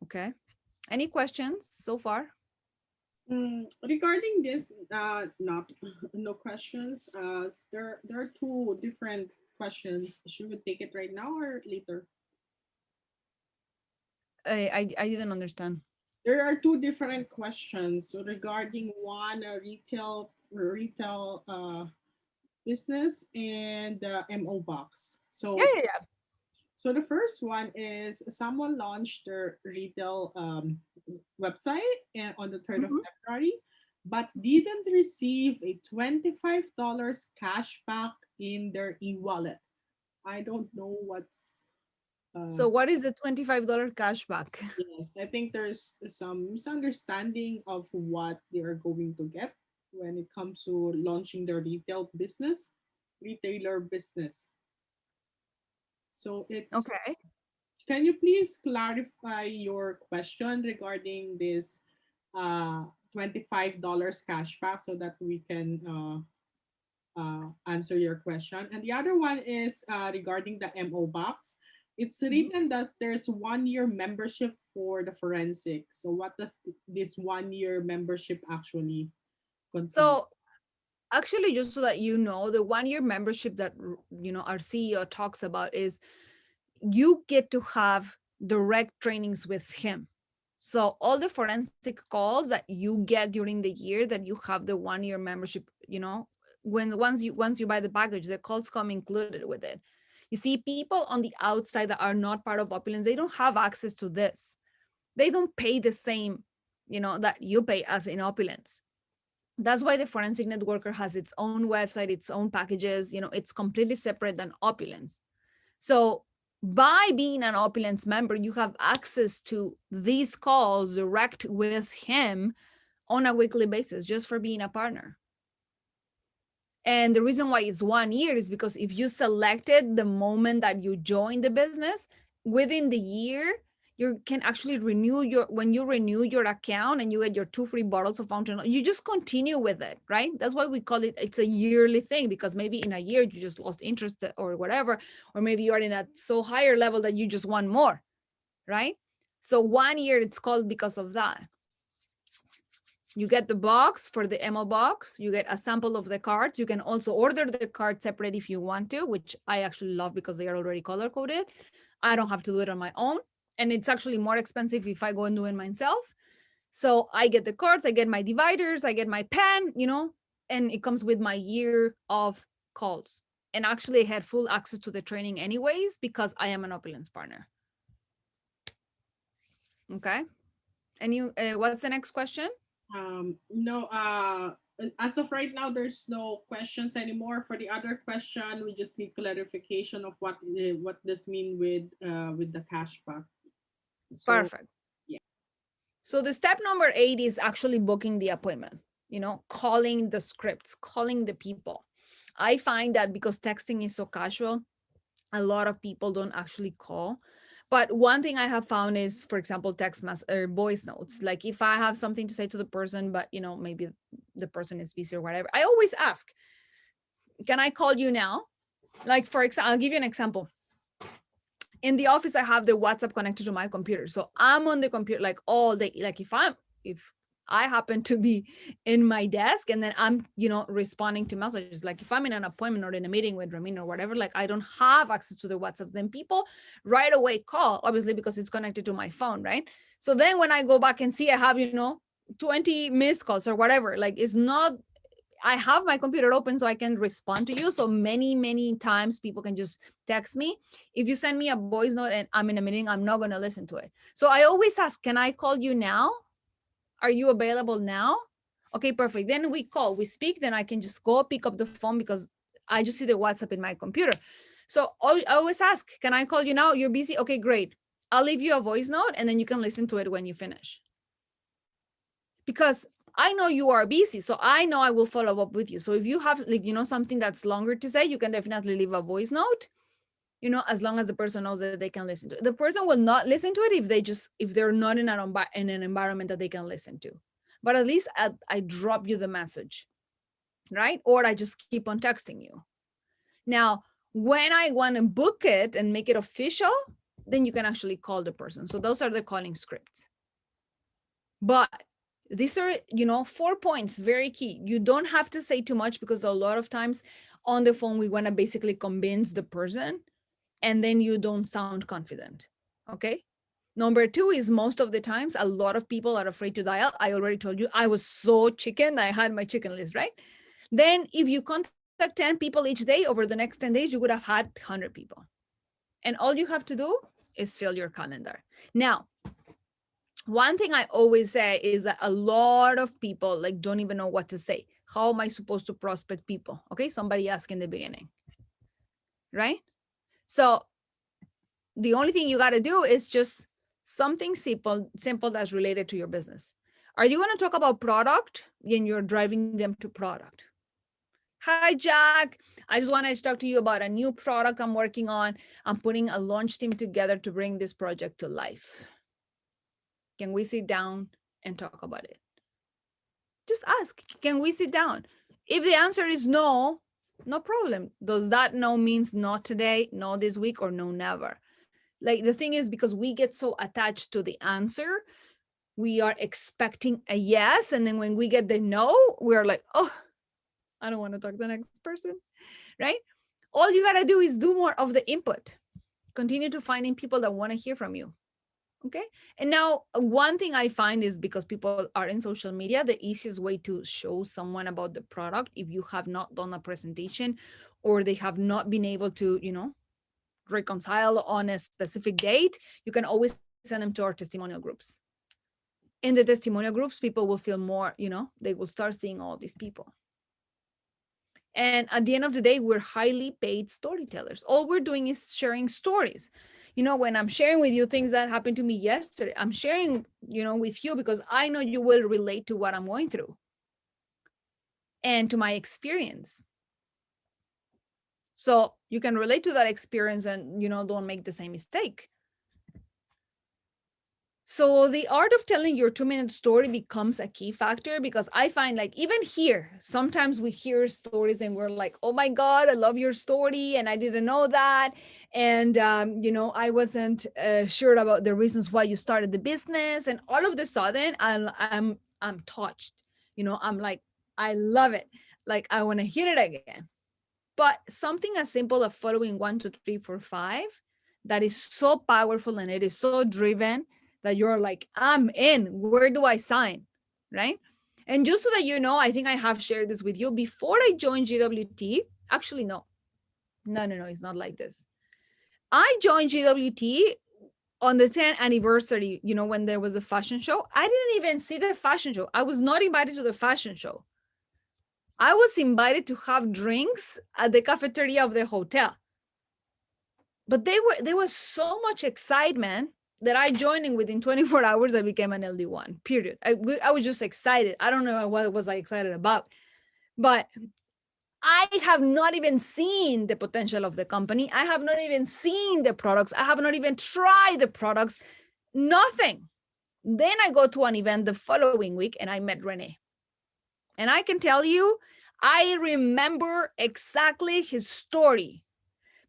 Okay. Any questions so far? Regarding this, not no questions. There are two different questions. Should we take it right now or later? I didn't understand. There are two different questions. So regarding one, retail business and MO box. Yeah, So yeah, yeah. so the first one is someone launched their retail website and on the 3rd of Mhm. February, but didn't receive a $25 cash back in their e-wallet. I don't know what's uh So what is the $25 cashback? yes, I think there's some misunderstanding of what they are going to get when it comes to launching their retailer business. So it's Okay. can you please clarify your question regarding this $25 cashback so that we can answer your question? And the other one is regarding the MO box. It's Mhm. written that there's 1 year membership for the forensic. So what does this 1 year membership actually contain? So actually, just so that you know, the 1 year membership that our CEO talks about is you get to have direct trainings with him. So all the forensic calls that you get during the year that you have the 1 year membership, once you buy the package, the calls come included with it. You see, people on the outside that are not part of Opulence, they don't have access to this. They don't pay the same, that you pay as in Opulence. That's why the forensic networker has its own website, its own packages. It's completely separate than Opulence. So by being an Opulence member, you have access to these calls direct with him on a weekly basis just for being a partner. And the reason why it's 1 year is because if you selected the moment that you join the business, within the year, you can actually when you renew your account and you get your 2 free bottles of fountain, you just continue with it, right? That's why we call it's a yearly thing, because maybe in a year you just lost interest or whatever, or maybe you are in a so higher level that you just want more, right? So 1 year it's called because of that. You get the box for the MO box. You get a sample of the cards. You can also order the card separate if you want to, which I actually love because they are already color coded. I don't have to do it on my own. And it's actually more expensive if I go and do it myself. So I get the cards, I get my dividers, I get my pen, and it comes with my year of calls. And actually, I had full access to the training anyways because I am an Opulence partner. Okay. And what's the next question? No, as of right now, there's no questions anymore. For the other question, we just need clarification of what this mean with the cashback. So Perfect. yeah. So the step number 8 is actually booking the appointment, calling the scripts, calling the people. I find that because texting is so casual, a lot of people don't actually call. But one thing I have found is, for example, text mess or voice notes. Like if I have something to say to the person, but maybe the person is busy or whatever, I always ask, can I call you now? Like for example, I'll give you an example. In the office, I have the WhatsApp connected to my computer. So I'm on the computer like all day. Like if I happen to be in my desk and then I'm, responding to messages, like if I'm in an appointment or in a meeting with Ramin or whatever, like I don't have access to the WhatsApp, then people right away call, obviously, because it's connected to my phone, right? So then when I go back and see I have, 20 missed calls or whatever, like it's not, I have my computer open so I can respond to you. So many, many times people can just text me. If you send me a voice note and I'm in a meeting, I'm not going to listen to it. So I always ask, can I call you now? Are you available now? Okay, perfect. Then we call, we speak, then I can just go pick up the phone because I just see the WhatsApp in my computer. So I always ask, can I call you now? You're busy? Okay, great. I'll leave you a voice note and then you can listen to it when you finish. Because I know you are busy, so I know I will follow up with you. So if you have something that's longer to say, you can definitely leave a voice note, as long as the person knows that they can listen to it. The person will not listen to it if they're not in an environment that they can listen to. But at least I drop you the message, right? Or I just keep on texting you. Now, when I want to book it and make it official, then you can actually call the person. So those are the calling scripts. But these are, 4 points, very key. You don't have to say too much because a lot of times on the phone, we want to basically convince the person and then you don't sound confident. Okay. Number two is most of the times, a lot of people are afraid to dial. I already told you, I was so chicken. I had my chicken list, right? Then if you contact 10 people each day over the next 10 days, you would have had 100 people. And all you have to do is fill your calendar. Now, one thing I always say is that a lot of people like don't even know what to say. How am I supposed to prospect people? Okay, somebody asked in the beginning, right? So the only thing you got to do is just something simple that's related to your business. Are you going to talk about product? And you're driving them to product. Hi, Jack. I just wanted to talk to you about a new product I'm working on. I'm putting a launch team together to bring this project to life. Can we sit down and talk about it? Just ask, can we sit down? If the answer is no, no problem. Does that no means not today, no this week, or no never? Like the thing is, because we get so attached to the answer, we are expecting a yes. And then when we get the no, we're like, oh, I don't want to talk to the next person, right? All you got to do is do more of the input. Continue to finding people that want to hear from you. Okay. And now one thing I find is because people are in social media, the easiest way to show someone about the product, if you have not done a presentation or they have not been able to, reconcile on a specific date, you can always send them to our testimonial groups. In the testimonial groups, people will feel more, they will start seeing all these people. And at the end of the day, we're highly paid storytellers. All we're doing is sharing stories. When I'm sharing with you things that happened to me yesterday, I'm sharing, with you because I know you will relate to what I'm going through and to my experience. So you can relate to that experience and, don't make the same mistake. So the art of telling your 2-minute story becomes a key factor, because I find like even here, sometimes we hear stories and we're like, oh my God, I love your story. And I didn't know that. And, I wasn't sure about the reasons why you started the business. And all of a sudden I'm touched, I'm like, I love it. Like, I want to hear it again. But something as simple as following 1, 2, 3, 4, 5, that is so powerful and it is so driven that you're like, I'm in. Where do I sign? Right? And just so that you know, I think I have shared this with you. Before I joined GWT, actually, no, it's not like this. I joined GWT on the 10th anniversary, when there was a fashion show. I didn't even see the fashion show. I was not invited to the fashion show. I was invited to have drinks at the cafeteria of the hotel. But there was so much excitement that I joined in within 24 hours. I became an LD1, period. I was just excited. I don't know what was I excited about, but I have not even seen the potential of the company. I have not even seen the products. I have not even tried the products, nothing. Then I go to an event the following week and I met Rene. And I can tell you, I remember exactly his story,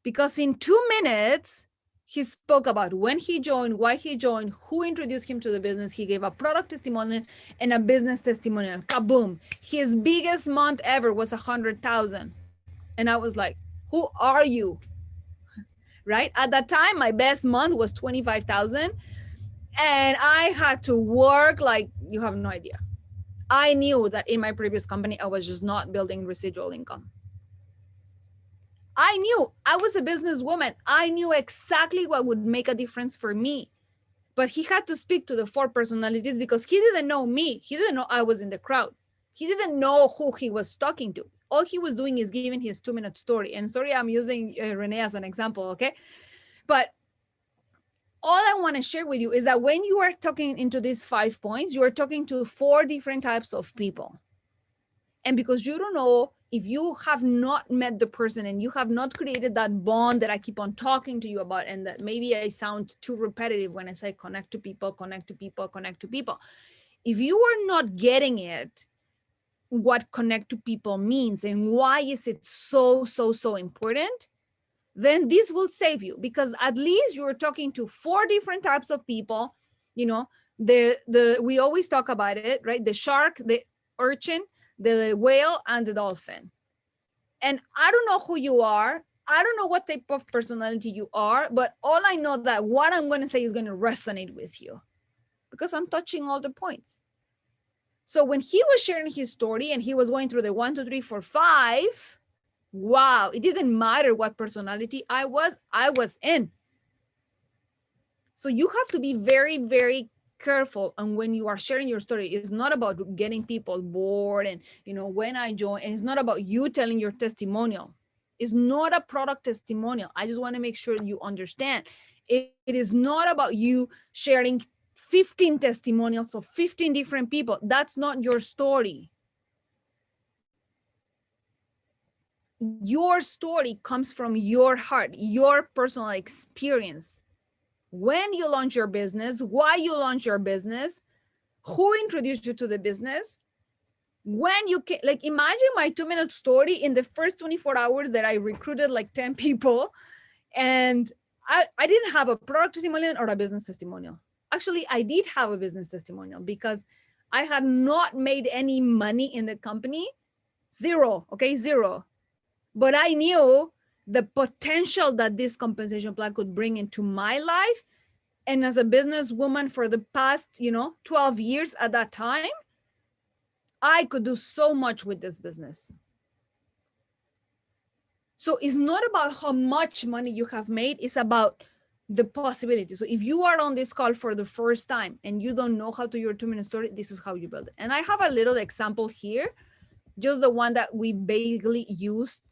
because in 2 minutes, he spoke about when he joined, why he joined, who introduced him to the business. He gave a product testimonial and a business testimonial. Kaboom. His biggest month ever was 100,000. And I was like, who are you? Right? At that time, my best month was 25,000. And I had to work like you have no idea. I knew that in my previous company, I was just not building residual income. I knew I was a businesswoman. I knew exactly what would make a difference for me. But he had to speak to the 4 personalities because he didn't know me. He didn't know I was in the crowd. He didn't know who he was talking to. All he was doing is giving his 2-minute story. And sorry, I'm using Rene as an example, okay? But all I want to share with you is that when you are talking into these 5 points, you are talking to 4 different types of people. And because you don't know, if you have not met the person and you have not created that bond that I keep on talking to you about, and that maybe I sound too repetitive when I say connect to people, connect to people, connect to people. If you are not getting it, what connect to people means and why is it so important, then this will save you, because at least you're talking to 4 different types of people. We always talk about it, right? The shark, the urchin, the whale, and the dolphin. And I don't know who you are. I don't know what type of personality you are, but all I know that what I'm going to say is going to resonate with you because I'm touching all the points. So when he was sharing his story and he was going through the 1, 2, 3, 4, 5, wow, it didn't matter what personality I was in. So you have to be very, very careful. And when you are sharing your story, it's not about getting people bored and, when I joined, and it's not about you telling your testimonial. It's not a product testimonial. I just want to make sure you understand. It is not about you sharing 15 testimonials of 15 different people. That's not your story. Your story comes from your heart, your personal experience. When you launch your business, why you launch your business, who introduced you to the business, when you can, like, imagine my 2-minute story in the first 24 hours that I recruited like 10 people. And I didn't have a product testimonial or a business testimonial. Actually, I did have a business testimonial because I had not made any money in the company. Zero, okay, zero. But I knew the potential that this compensation plan could bring into my life. And as a businesswoman for the past, 12 years at that time, I could do so much with this business. So it's not about how much money you have made, it's about the possibility. So if you are on this call for the first time and you don't know how to do your 2-minute story, this is how you build it. And I have a little example here, just the one that we vaguely used,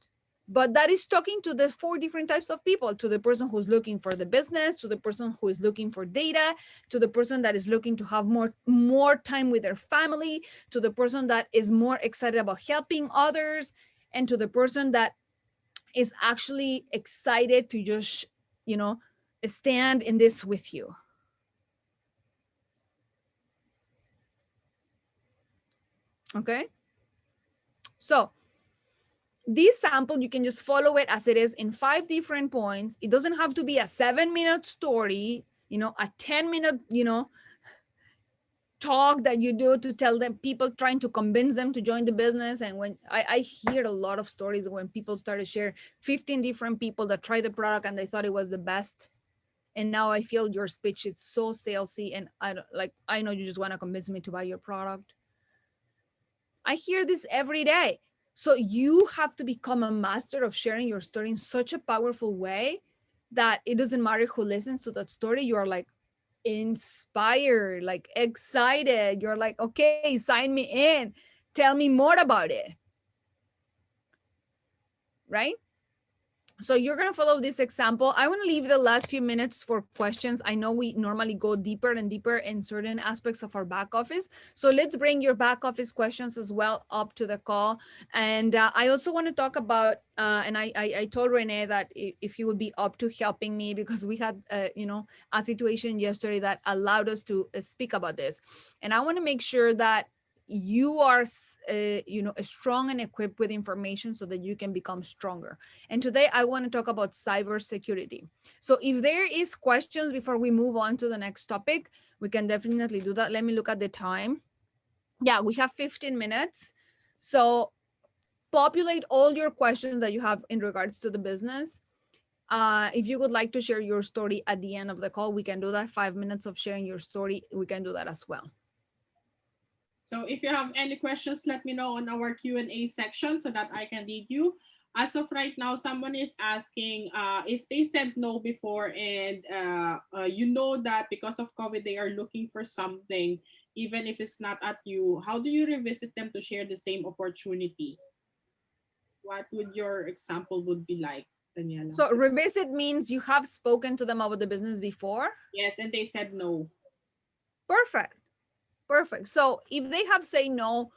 but that is talking to the 4 different types of people, to the person who's looking for the business, to the person who is looking for data, to the person that is looking to have more time with their family, to the person that is more excited about helping others, and to the person that is actually excited to just, stand in this with you. Okay. So this sample, you can just follow it as it is in 5 different points. It doesn't have to be a 7-minute story, a 10-minute, talk that you do to tell them, people trying to convince them to join the business. And when I hear a lot of stories when people started share 15 different people that tried the product and they thought it was the best. And now I feel your speech is so salesy, and I know you just want to convince me to buy your product. I hear this every day. So you have to become a master of sharing your story in such a powerful way that it doesn't matter who listens to that story. You are like inspired, like excited. You're like, okay, sign me in. Tell me more about it. Right? So you're going to follow this example. I want to leave the last few minutes for questions. I know we normally go deeper and deeper in certain aspects of our back office. So let's bring your back office questions as well up to the call. And I also want to talk about, and I told Renee that if he would be up to helping me, because we had, a situation yesterday that allowed us to speak about this. And I want to make sure that you are strong and equipped with information so that you can become stronger. And today I want to talk about cybersecurity. So if there is questions before we move on to the next topic, we can definitely do that. Let me look at the time. Yeah, we have 15 minutes. So populate all your questions that you have in regards to the business. If you would like to share your story at the end of the call, we can do that. 5 minutes of sharing your story, we can do that as well. So if you have any questions, let me know on our Q&A section so that I can lead you. As of right now, someone is asking if they said no before and you know that because of COVID, they are looking for something, even if it's not at you. How do you revisit them to share the same opportunity? What would your example would be like, Daniela? So revisit means you have spoken to them about the business before? Yes, and they said no. Perfect. Perfect. So if they have say no,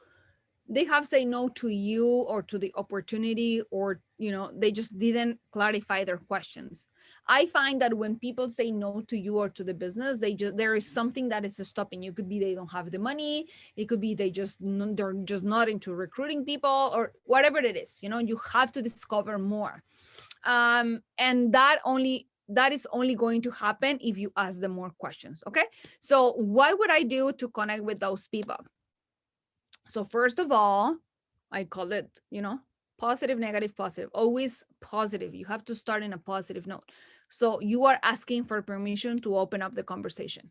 they have say no to you or to the opportunity, or they just didn't clarify their questions. I find that when people say no to you or to the business, there is something that is stopping you. It could be they don't have the money, it could be they're just not into recruiting people, or whatever it is. You have to discover more, and that is only going to happen if you ask them more questions. Okay, so what would I do to connect with those people? So first of all, I call it, Positive, negative, positive, always positive. You have to start in a positive note. So you are asking for permission to open up the conversation.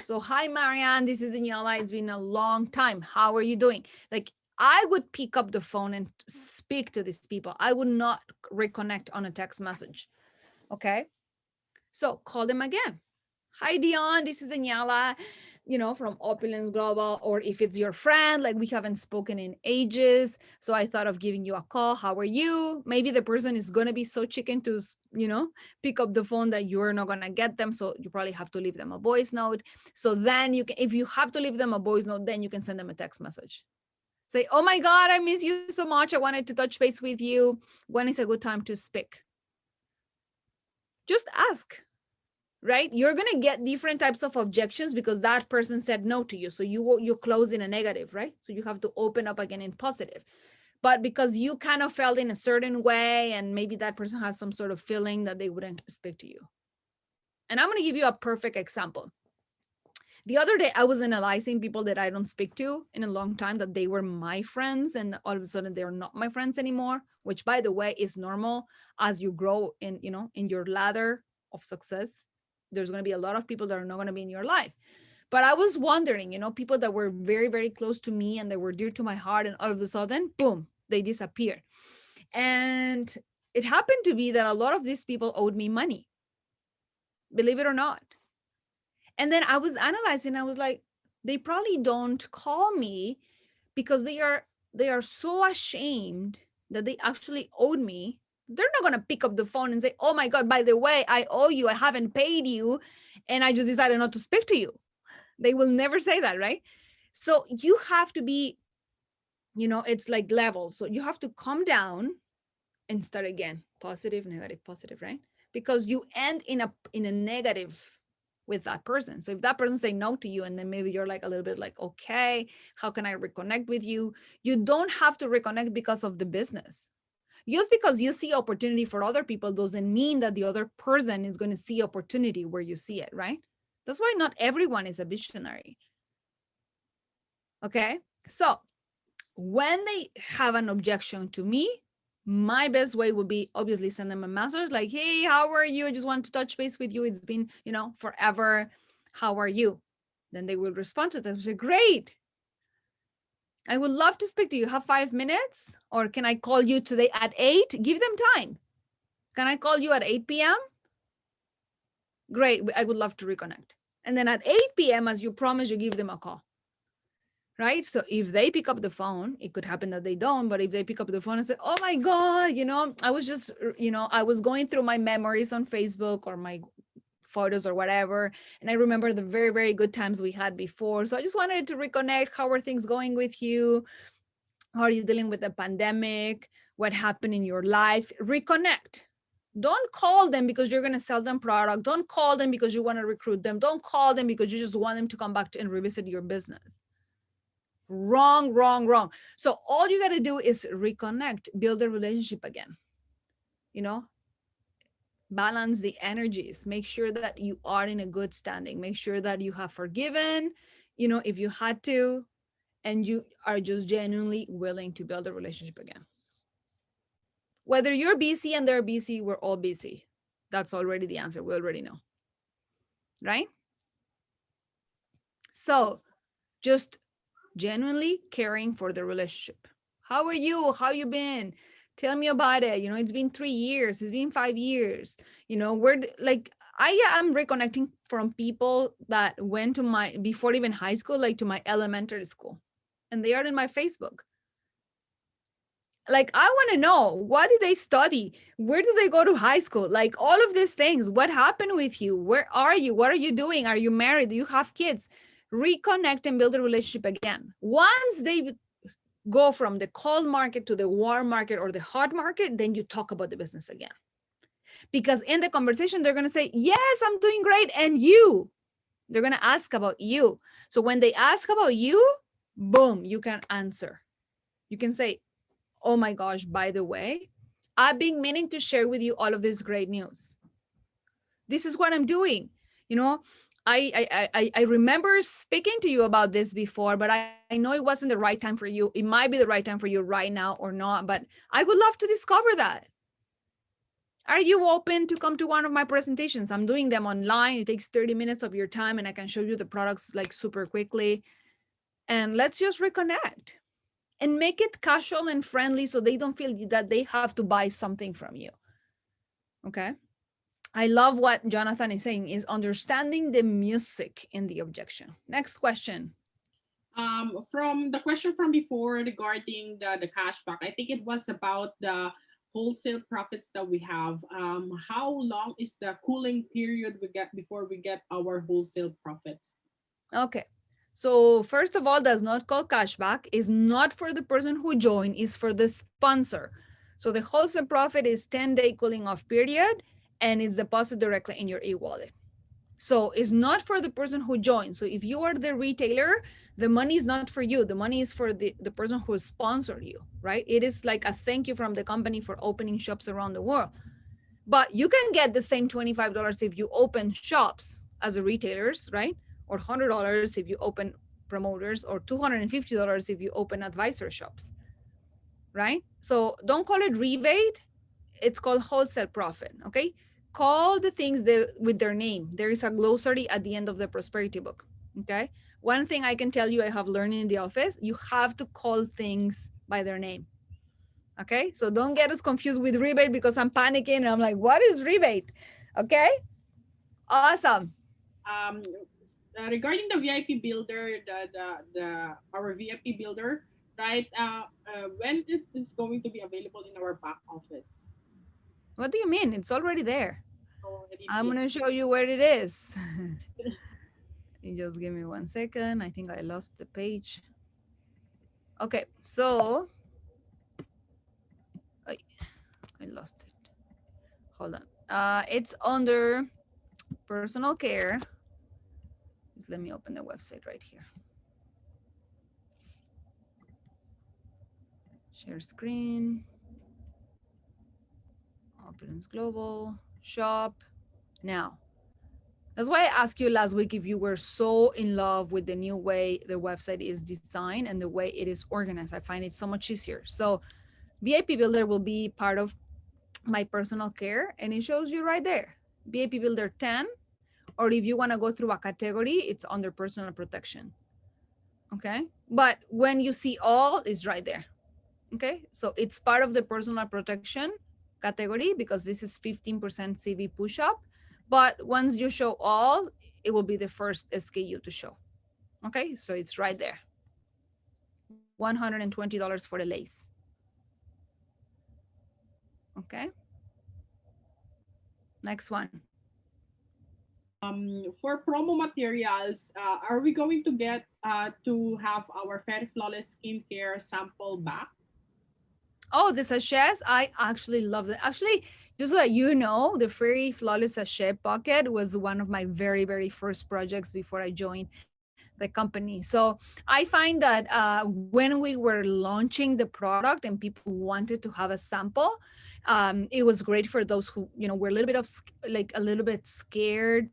So, hi, Marianne, this is Daniela. It's been a long time. How are you doing? Like, I would pick up the phone and speak to these people. I would not reconnect on a text message. Okay. So call them again. Hi, Dion. This is Daniela, from Opulence Global. Or if it's your friend, like we haven't spoken in ages. So I thought of giving you a call. How are you? Maybe the person is going to be so chicken to, pick up the phone that you're not going to get them. So you probably have to leave them a voice note. So then you can, if you have to leave them a voice note, then you can send them a text message. Say, oh my God, I miss you so much. I wanted to touch base with you. When is a good time to speak? Just ask. Right? You're going to get different types of objections because that person said no to you. So you close in a negative, right? So you have to open up again in positive. But because you kind of felt in a certain way, and maybe that person has some sort of feeling that they wouldn't speak to you. And I'm going to give you a perfect example. The other day, I was analyzing people that I don't speak to in a long time, that they were my friends, and all of a sudden they're not my friends anymore, which, by the way, is normal as you grow in your ladder of success. There's going to be a lot of people that are not going to be in your life. But I was wondering, people that were very, very close to me and they were dear to my heart, and all of a sudden, boom, they disappeared. And it happened to be that a lot of these people owed me money, believe it or not. And then I was analyzing, I was like, they probably don't call me because they are so ashamed that they actually owed me. They're not going to pick up the phone and say, oh my God, by the way, I owe you, I haven't paid you, and I just decided not to speak to you. They will never say that, right? So you have to be, it's like levels. So you have to calm down and start again. Positive, negative, positive, right? Because you end in a negative with that person. So if that person say no to you, and then maybe you're like a little bit like, okay, how can I reconnect with you? You don't have to reconnect because of the business. Just because you see opportunity for other people doesn't mean that the other person is going to see opportunity where you see it, right? That's why not everyone is a visionary. Okay. So when they have an objection to me, my best way would be obviously send them a message like, hey, how are you? I just want to touch base with you. It's been, forever. How are you? Then they will respond to that and say, great. I would love to speak to you. Have 5 minutes? Or can I call you today at 8? Give them time. Can I call you at 8 p.m.? Great. I would love to reconnect. And then at 8 p.m., as you promised, you give them a call. Right? So if they pick up the phone, it could happen that they don't, but if they pick up the phone and say, oh my God, I was just, I was going through my memories on Facebook or my photos or whatever. And I remember the very, very good times we had before. So I just wanted to reconnect. How are things going with you? How are you dealing with the pandemic? What happened in your life? Reconnect. Don't call them because you're going to sell them product. Don't call them because you want to recruit them. Don't call them because you just want them to come back and revisit your business. Wrong, wrong, wrong. So all you got to do is reconnect, build a relationship again. Balance the energies. Make sure that you are in a good standing. Make sure that you have forgiven, if you had to, and you are just genuinely willing to build a relationship again. Whether you're busy and they're busy, we're all busy. That's already the answer. We already know, right? So just genuinely caring for the relationship. How are you? How you been? Tell me about it. It's been 3 years. It's been 5 years. We're like, I am reconnecting from people that went to my, before even high school, like to my elementary school, and they are in my Facebook. Like, I want to know, what did they study? Where did they go to high school? Like, all of these things. What happened with you? Where are you? What are you doing? Are you married? Do you have kids? Reconnect and build a relationship again. Once they go from the cold market to the warm market or the hot market, then you talk about the business again. Because in the conversation, they're going to say, yes, I'm doing great. And you, they're going to ask about you. So when they ask about you, boom, you can answer. You can say, oh my gosh, by the way, I've been meaning to share with you all of this great news. This is what I'm doing. I remember speaking to you about this before, but I know it wasn't the right time for you. It might be the right time for you right now or not, but I would love to discover that. Are you open to come to one of my presentations? I'm doing them online. It takes 30 minutes of your time and I can show you the products like super quickly. And let's just reconnect and make it casual and friendly so they don't feel that they have to buy something from you. Okay. I love what Jonathan is saying is understanding the music in the objection. Next question. From the question from before regarding the cashback, I think it was about the wholesale profits that we have. How long is the cooling period we get before we get our wholesale profits? Okay. So first of all, that's not called cashback. It's not for the person who joined, it's for the sponsor. So the wholesale profit is 10-day cooling off period and it's deposited directly in your e-wallet. So it's not for the person who joined. So if you are the retailer, the money is not for you. The money is for the person who sponsored you, right? It is like a thank you from the company for opening shops around the world. But you can get the same $25 if you open shops as a retailers, right? Or $100 if you open promoters, or $250 if you open advisor shops, right? So don't call it rebate. It's called wholesale profit, okay? Call the things with their name. There is a glossary at the end of the prosperity book, okay? One thing I can tell you I have learned in the office, you have to call things by their name. Okay, so don't get us confused with rebate because I'm panicking and I'm like, what is rebate? Okay, awesome. Um, Regarding the VIP builder, the our VIP builder, right? When it is going to be available in our back office? What do you mean? It's already there. Already I'm be gonna show you where it is. You just give me 1 second. I think I lost the page. Okay, so I lost it. Hold on. It's under personal care. Just let me open the website right here. Share screen. Opulence Global shop. Now, that's why I asked you last week if you were so in love with the new way the website is designed and the way it is organized. I find it so much easier. So VIP Builder will be part of my personal care and it shows you right there. VIP Builder 10, or if you want to go through a category, it's under personal protection. Okay. But when you see all, it's right there. Okay. So it's part of the personal protection category because this is 15% CV push-up. But once you show all, it will be the first SKU to show. Okay, so it's right there. $120 for the lace. Okay. Next one. For promo materials, are we going to get to have our Fairy Flawless skincare sample back? Oh, the sachets, I actually love it. Actually, just so that you know, the Fairy Flawless Sachet Pocket was one of my very, very first projects before I joined the company. So I find that when we were launching the product and people wanted to have a sample, it was great for those who, were a little bit of like a little bit scared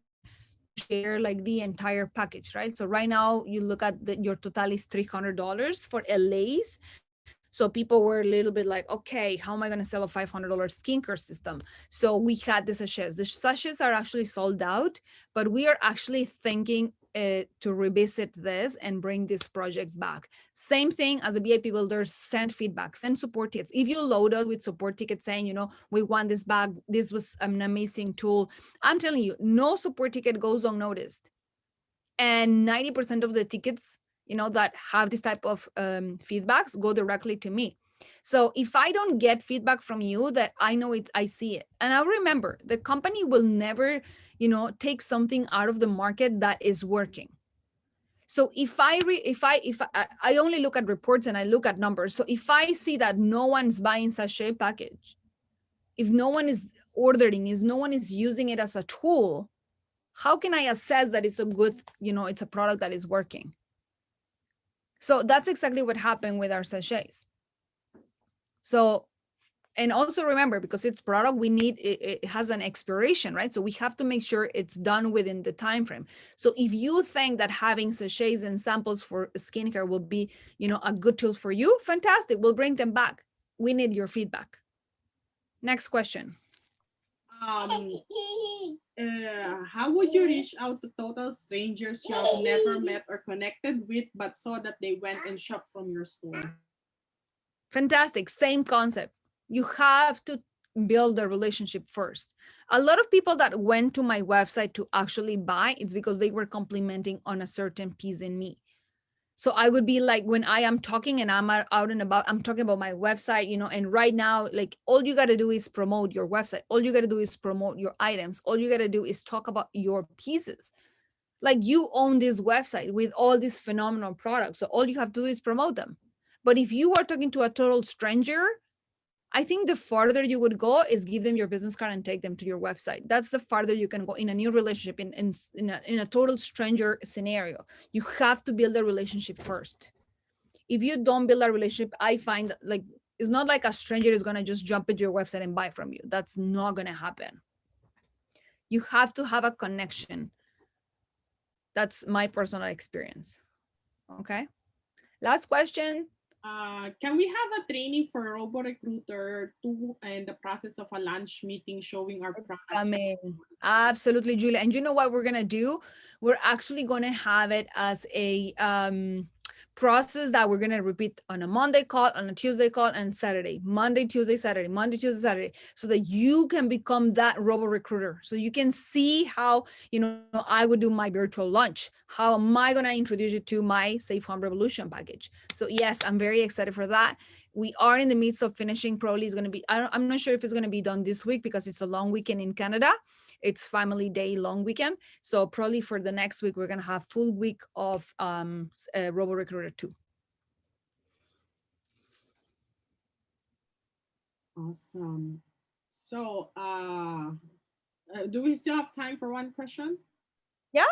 to share like the entire package, right? So right now you look at your total is $300 for a lace. So people were a little bit like, okay, how am I going to sell a $500 skincare system? So we had the sachets. The sachets are actually sold out, but we are actually thinking to revisit this and bring this project back. Same thing as a VIP builders, send feedback, send support tickets. If you load us with support tickets saying, we want this back, this was an amazing tool, I'm telling you, no support ticket goes unnoticed. And 90% of the tickets, that have this type of feedbacks go directly to me. So if I don't get feedback from you, that I know it, I see it. And I'll remember, the company will never, take something out of the market that is working. So if I only look at reports and I look at numbers. So if I see that no one's buying sachet package, if no one is ordering, if no one is using it as a tool, how can I assess that it's a good, it's a product that is working? So that's exactly what happened with our sachets. So And also remember, because it's product, we need it has an expiration, right? So we have to make sure it's done within the time frame. So if you think that having sachets and samples for skincare will be, a good tool for you, fantastic. We'll bring them back. We need your feedback. Next question. How would you reach out to total strangers you have never met or connected with, but saw that they went and shopped from your store? Fantastic. Same concept. You have to build the relationship first. A lot of people that went to my website to actually buy, it's because they were complimenting on a certain piece in me. So I would be like, when I am talking and I'm out and about, I'm talking about my website, and right now, like, all you got to do is promote your website. All you got to do is promote your items. All you got to do is talk about your pieces. Like, you own this website with all these phenomenal products. So all you have to do is promote them. But if you are talking to a total stranger, I think the farther you would go is give them your business card and take them to your website. That's the farther you can go in a new relationship, in a total stranger scenario. You have to build a relationship first. If you don't build a relationship, I find like it's not like a stranger is going to just jump into your website and buy from you. That's not going to happen. You have to have a connection. That's my personal experience. Okay. Last question. Can we have a training for Robo Recruiter 2 and the process of a lunch meeting showing our products? Absolutely, Julia. And you know what we're going to do? We're actually going to have it as a process that we're going to repeat on a Monday call, on a Tuesday call, and Saturday. Monday, Tuesday, Saturday, Monday, Tuesday, Saturday, so that you can become that Robo Recruiter. So you can see how, I would do my virtual lunch. How am I going to introduce you to my Safe Home Revolution package? So yes, I'm very excited for that. We are in the midst of finishing. Probably is going to be, I'm not sure if it's going to be done this week because it's a long weekend in Canada. It's Family Day long weekend. So probably for the next week, we're going to have full week of Robo Recruiter 2. Awesome. So, do we still have time for one question? Yeah.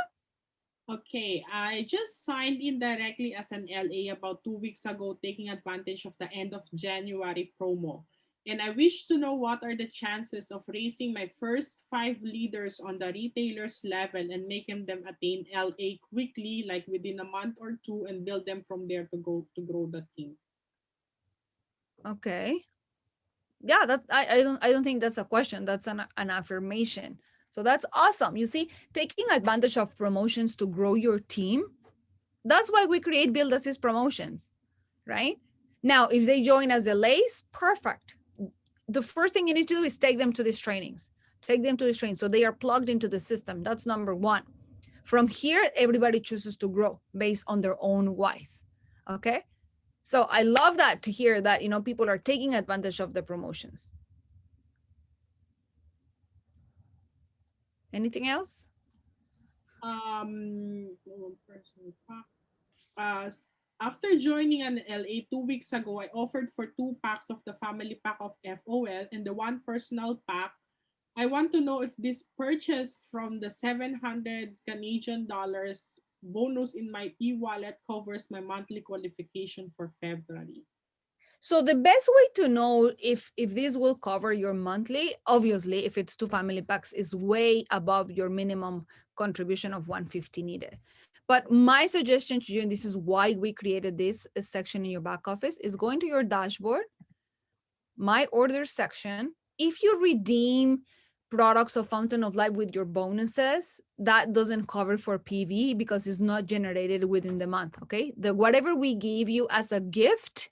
Okay, I just signed in directly as an LA about 2 weeks ago, taking advantage of the end of January promo. And I wish to know what are the chances of raising my first 5 leaders on the retailers level and making them attain LA quickly, like within a month or two, and build them from there to grow the team. Okay. Yeah, that's I don't think that's a question. That's an affirmation. So that's awesome. You see, taking advantage of promotions to grow your team. That's why we create Build Assist promotions, right? Now, if they join as delays, perfect. The first thing you need to do is take them to these trainings. Take them to these trainings so they are plugged into the system. That's number one. From here, everybody chooses to grow based on their own whys. Okay. So I love that to hear that, people are taking advantage of the promotions. Anything else? One person. Uh, After joining an LA 2 weeks ago, I offered for 2 packs of the family pack of FOL and the one personal pack. I want to know if this purchase from the 700 Canadian dollars bonus in my e-wallet covers my monthly qualification for February. So the best way to know if this will cover your monthly, obviously, if it's 2 family packs, is way above your minimum contribution of 150 needed. But my suggestion to you, and this is why we created this section in your back office, is going to your dashboard, my orders section. If you redeem products of Fountain of Life with your bonuses, that doesn't cover for PV because it's not generated within the month. Okay, whatever we give you as a gift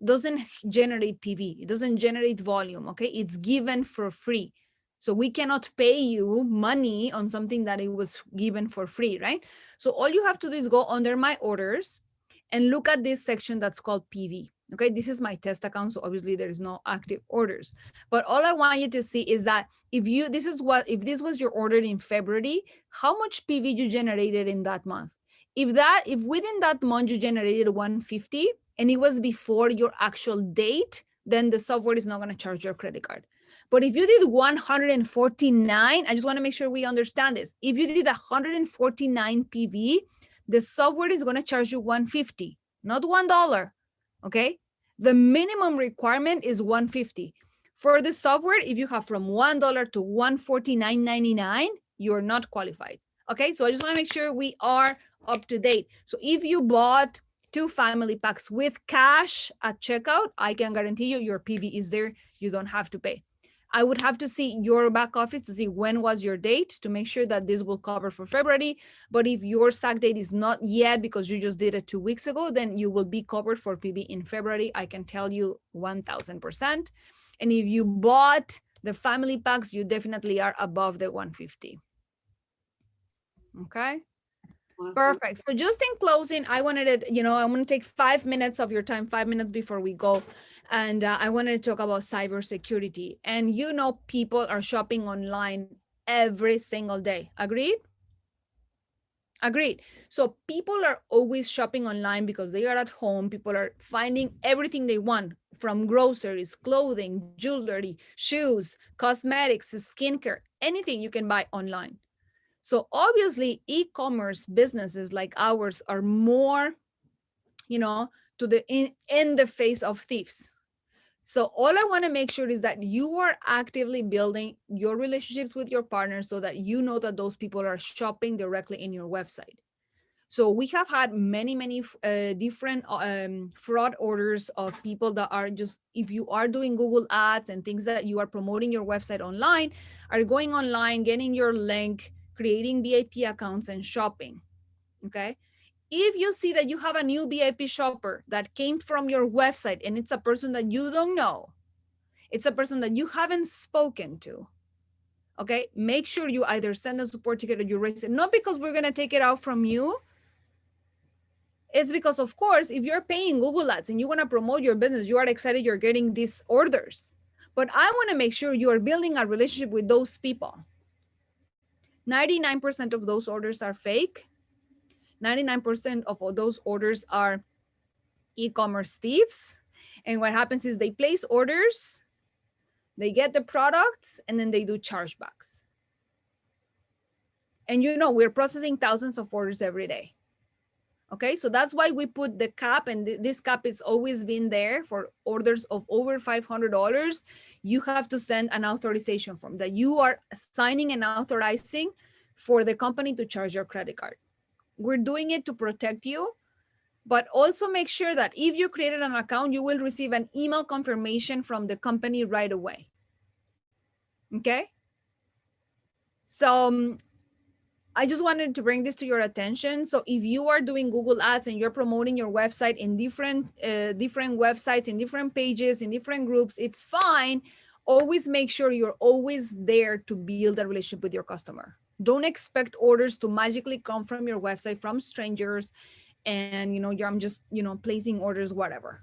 doesn't generate PV. It doesn't generate volume. Okay, it's given for free. So we cannot pay you money on something that it was given for free, right? So all you have to do is go under my orders and look at this section that's called PV. Okay, this is my test account, so obviously there is no active orders. But all I want you to see is that if this was your order in February, how much PV you generated in that month. If within that month you generated 150 and it was before your actual date, then the software is not going to charge your credit card. But if you did 149, I just want to make sure we understand this. If you did 149 PV, the software is going to charge you 150, not $1. Okay. The minimum requirement is 150. For the software, if you have from $1 to $149.99, you're not qualified. Okay, so I just want to make sure we are up to date. So if you bought 2 family packs with cash at checkout, I can guarantee you your PV is there. You don't have to pay. I would have to see your back office to see when was your date to make sure that this will cover for February. But if your SAC date is not yet because you just did it 2 weeks ago, then you will be covered for PV in February. I can tell you 1000%. And if you bought the family packs, you definitely are above the 150. Okay. Awesome. Perfect. So just in closing, I wanted to, I want to take 5 minutes of your time, 5 minutes before we go. And I wanted to talk about cybersecurity. And people are shopping online every single day. Agreed? Agreed. So people are always shopping online because they are at home. People are finding everything they want, from groceries, clothing, jewelry, shoes, cosmetics, skincare, anything you can buy online. So obviously e-commerce businesses like ours are more, to the in the face of thieves. So all I want to make sure is that you are actively building your relationships with your partners so that you know that those people are shopping directly in your website. So we have had many different fraud orders of people that are just, if you are doing Google ads and things that you are promoting your website online, are going online, getting your link, creating VIP accounts and shopping. Okay. If you see that you have a new VIP shopper that came from your website and it's a person that you don't know, it's a person that you haven't spoken to, okay, make sure you either send a support ticket or you raise it, not because we're going to take it out from you. It's because, of course, if you're paying Google ads and you want to promote your business, you are excited you're getting these orders. But I want to make sure you are building a relationship with those people. 99% of those orders are fake. 99% of those orders are e-commerce thieves. And what happens is they place orders, they get the products, and then they do chargebacks. And we're processing thousands of orders every day. Okay, so that's why we put the cap, and this cap has always been there for orders of over $500. You have to send an authorization form that you are signing and authorizing for the company to charge your credit card. We're doing it to protect you, but also make sure that if you created an account, you will receive an email confirmation from the company right away. Okay, so I just wanted to bring this to your attention. So if you are doing Google ads and you're promoting your website in different websites, in different pages, in different groups, it's fine. Always make sure you're always there to build a relationship with your customer. Don't expect orders to magically come from your website from strangers and I'm just placing orders, whatever.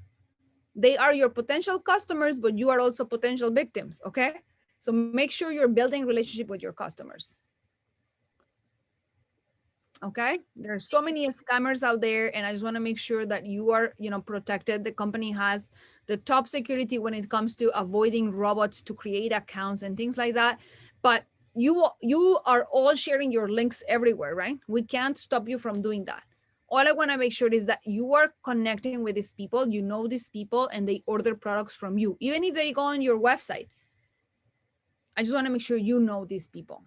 They are your potential customers, but you are also potential victims. Okay, so make sure you're building relationship with your customers. Okay, there's so many scammers out there, and I just want to make sure that you are protected. The company has the top security when it comes to avoiding robots to create accounts and things like that. But you are all sharing your links everywhere, right? We can't stop you from doing that. All I want to make sure is that you are connecting with these people, these people, and they order products from you, even if they go on your website. I just want to make sure you know these people.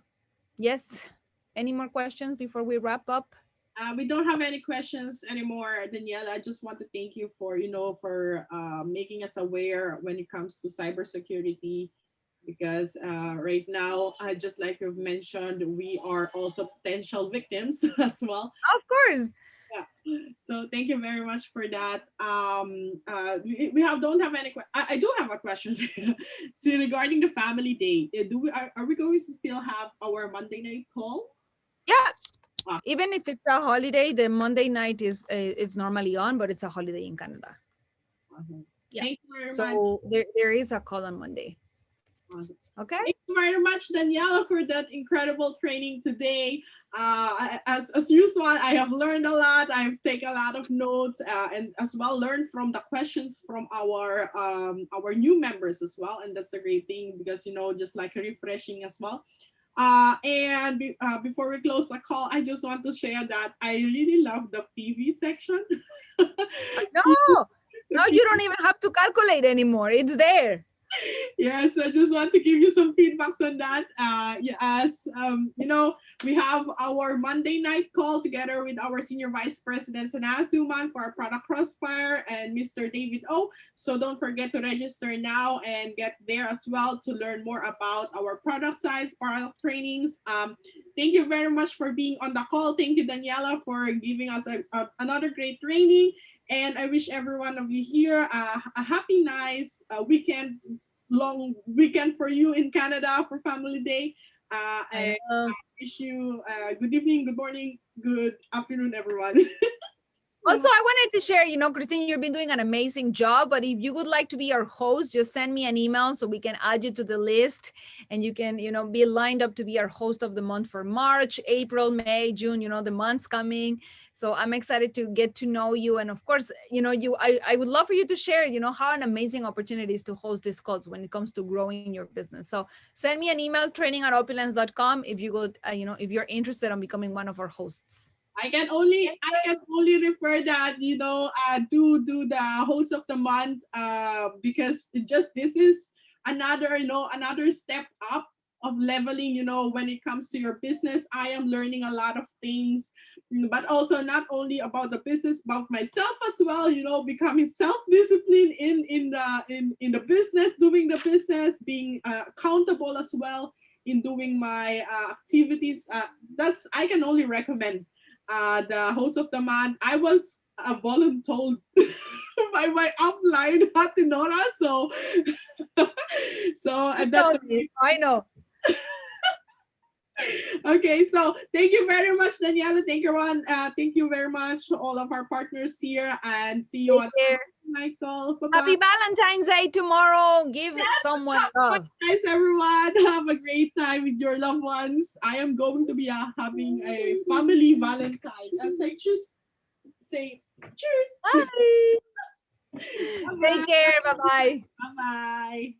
Yes. Any more questions before we wrap up? We don't have any questions anymore, Daniela. I just want to thank you for making us aware when it comes to cybersecurity, because right now, just like you've mentioned, we are also potential victims as well. Of course. Yeah. So thank you very much for that. We don't have any. I do have a question. So regarding the family day, are we going to still have our Monday night call? Yeah. Even if it's a holiday, the Monday night is it's normally on, but it's a holiday in Canada. Awesome. Yeah. Thank you very much. So there is a call on Monday. Awesome. Okay. Thank you very much, Daniela, for that incredible training today. As usual, I have learned a lot. I've taken a lot of notes and as well learned from the questions from our new members as well. And that's a great thing because, just like refreshing as well. And before we close the call, I just want to share that I really love the PV section. No, you don't even have to calculate anymore. It's there. Yes, I just want to give you some feedbacks on that. Yeah, as you know, we have our Monday night call together with our senior vice president Sana Suman for our product crossfire and Mr. David O. So don't forget to register now and get there as well to learn more about our product sites, product trainings. Thank you very much for being on the call. Thank you, Daniela, for giving us another great training. And I wish every one of you here a happy, nice weekend, long weekend for you in Canada for Family Day. I And know. wish you good evening, good morning, good afternoon, everyone. Also, I wanted to share, Christine, you've been doing an amazing job, but if you would like to be our host, just send me an email so we can add you to the list and you can, be lined up to be our host of the month for March, April, May, June, the months coming. So I'm excited to get to know you. And of course, I would love for you to share, how an amazing opportunity is to host these calls when it comes to growing your business. So send me an email, training@opulence.com if you go, if you're interested in becoming one of our hosts. I can only refer that to the host of the month because this is another step up of leveling when it comes to your business. I am learning a lot of things, but also not only about the business, about myself as well, becoming self-disciplined in the business, doing the business, being accountable as well in doing my activities. That's I can only recommend the host of the month. I was voluntold by my upline, Hatinora. So, You that's know this, I know. okay. So, thank you very much, Daniela. Thank you, Ron. Thank you very much to all of our partners here, and see you Take on care. Michael. Bye bye. Happy Valentine's Day tomorrow. Give someone love. Guys, everyone, have a great time with your loved ones. I am going to be having a family Valentine. As I just say, cheers. Bye. Bye Take bye. care. Bye bye. Bye bye.